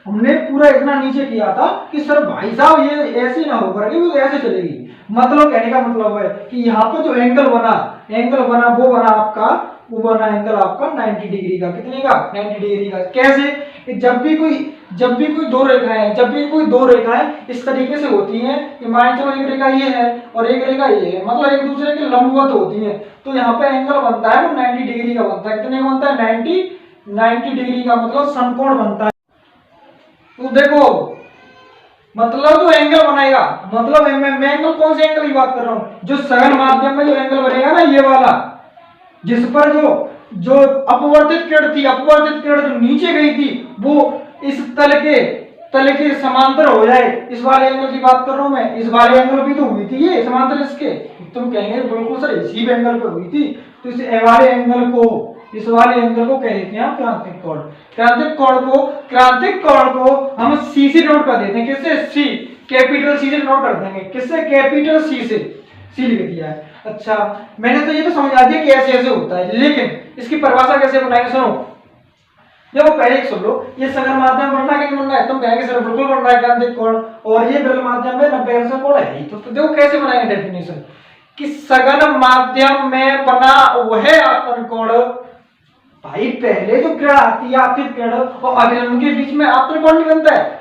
हमने पूरा इतना नीचे किया था कि सर भाई साहब ये ऐसे ना हो करके वो ऐसे चलेगी। मतलब कहने का मतलब है कि यहाँ पे जो एंगल बना वो बना एंगल आपका 90 डिग्री का। कितने का? 90 डिग्री का। कैसे? कि जब भी कोई दो रेखाएं इस तरीके से होती हैं कि मान चलो एक रेखा ये है और एक रेखा ये है, मतलब एक दूसरे के लंबवत होती हैं, तो यहाँ पे एंगल बनता है वो 90 डिग्री का बनता है। कितने का बनता है? 90 डिग्री का, मतलब समकोण बनता है। तो देखो मतलब जो एंगल बनेगा, मतलब मैं एंगल कौन से एंगल की बात कर रहा हूँ? जो सघन माध्यम में जो एंगल बनेगा ना ये वाला, जिस पर जो अपवर्तित किरण जो नीचे गई थी वो इस तल के समांतर हो जाए, इस वाले एंगल की बात कर रहा हूं मैं। इस वाले एंगल भी तो हुई थी ये समांतर इसके। तुम कहेंगे बिल्कुल सर इसी एंगल पे हुई थी, तो इस वाले एंगल को कह देते हैं क्रांतिक कोण। क्रांतिक कोण को हम सी से नोट कर देते हैं। किससे? सी, कैपिटल सी से नोट कर देंगे। किससे? कैपिटल सी से। सी लिख दिया है। अच्छा, मैंने तो ये तो समझा दिया कि ऐसे ऐसे होता है, लेकिन इसकी परिभाषा कैसे बनाएंगे? सुनो, देखो पहले एक सुन लो, ये सघन माध्यम बनना है कि नहीं बनना है? तुम कहेंगे सर बिल्कुल बन रहा है क्रांतिक कोण, और ये विरल माध्यम में 90 अंश का कोण है ही। तो देखो कैसे बनाएंगे डेफिनेशन, कि सघन माध्यम में बना वह आपतन कोण। भाई पहले जो किरण आती है आपतित किरण और अभिलंब के बीच में आपतन कोण नहीं बनता है?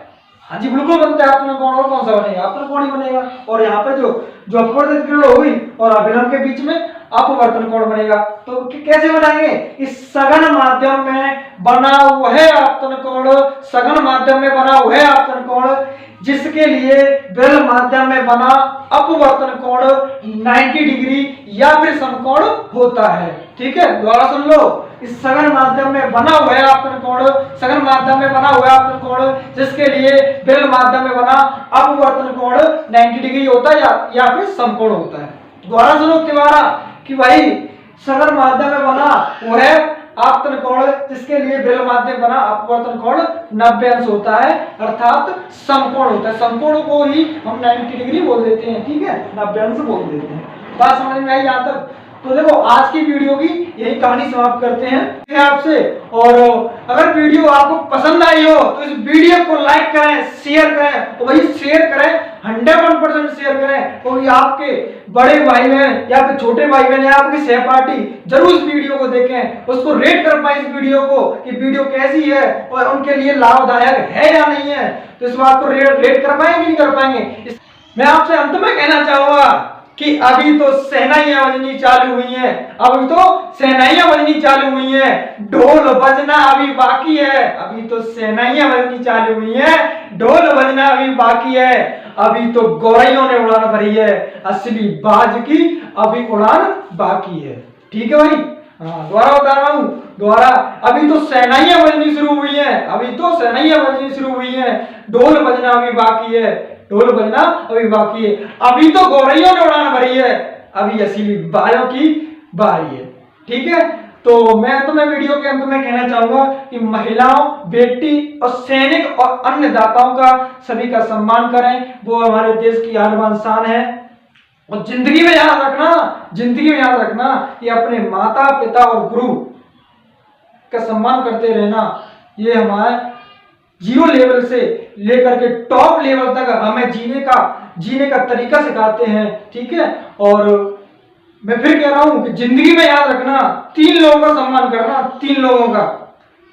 हाँ जी बिल्कुल बनता है आपतन कोण। और कौन सा बनेगा? आपतन कोण ही बनेगा। और यहाँ पे जो अपवर्तित किरण होगी और अभिलंब के बीच में अपवर्तन कोण बनेगा। तो कैसे बनाएंगे? इस सघन माध्यम में बना वह आपतन कोण, सघन माध्यम में बना वह आपतन कोण जिसके लिए विरल माध्यम में बना अपवर्तन कोण 90 डिग्री या फिर समकोण होता है। ठीक है, दोबारा सुन लो। इस सघन माध्यम में बना हुआ है आपतन कोण, सघन माध्यम में बना हुआ है आपतन कोण जिसके लिए विरल माध्यम में बना अपवर्तन कोण 90 डिग्री होता है या फिर समकोण होता है। दोबारा सुनो दोबारा, कि भाई सघन माध्यम में बना वो है आपतन कोण जिसके लिए विरल माध्यम बना अपवर्तन कोण 90 अंश होता है, अर्थात समकोण होता है। समकोण को ही हम 90 डिग्री बोल देते हैं। ठीक है, 90 अंश बोल देते हैं। बात समझ में आई यहां तक? तो देखो आज की वीडियो की यही कहानी समाप्त करते हैं आपसे। और अगर वीडियो आपको पसंद आई हो तो इस वीडियो को लाइक करें, शेयर करें, और वही शेयर करें 100% शेयर करें। तो ये आपके बड़े भाई बहन या फिर छोटे भाई बहन या आपकी सहपाठी जरूर इस वीडियो को देखें, उसको रेट कर पाए इस वीडियो को कि वीडियो कैसी है और उनके लिए लाभदायक है या नहीं है। तो इस बात को रेट कर पाएंगे नहीं कर पाएंगे? मैं आपसे अंत में कहना चाहूंगा कि अभी तो शहनाइयां बजनी चालू हुई हैं, ढोल बजना अभी बाकी है। अभी तो शहनाइयां बजनी चालू हुई हैं, ढोल बजना अभी बाकी है। अभी तो गौरैयों ने उड़ान भरी है, असली बाज की अभी उड़ान बाकी है। ठीक है भाई? हाँ, दोबारा बता रहा हूँ, दोबारा। अभी तो शहनाइयां बजनी शुरू हुई हैं, ढोल बजना अभी बाकी है, ढोल बजना अभी बाकी है। अभी तो गौरैयों ने उड़ान भरी है, अभी असली बाजों की बारी है। ठीक है, तो मैं तुम्हें वीडियो के अंत में कहना चाहूंगा कि महिलाओं, बेटी और सैनिक और अन्य दाताओं का सभी का सम्मान करें, वो हमारे देश की आन बान शान है। और जिंदगी में याद रखना कि अपने माता पिता और गुरु का सम्मान करते रहना। ये हमारे 0 लेवल से लेकर के टॉप लेवल तक हमें जीने का तरीका सिखाते हैं। ठीक है, और मैं फिर कह रहा हूं कि जिंदगी में याद रखना 3 लोगों का सम्मान करना, 3 लोगों का।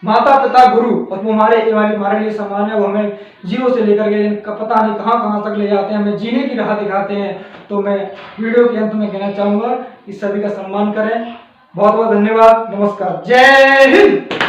माता पिता गुरु, और वो हमारे लिए सम्मान है। वो हमें जीरो से लेकर के इनका पता नहीं कहाँ कहाँ तक ले जाते हैं, हमें जीने की राह दिखाते हैं। तो मैं वीडियो के अंत में कहना चाहूंगा कि सभी का सम्मान करें। बहुत बहुत धन्यवाद। नमस्कार। जय हिंद।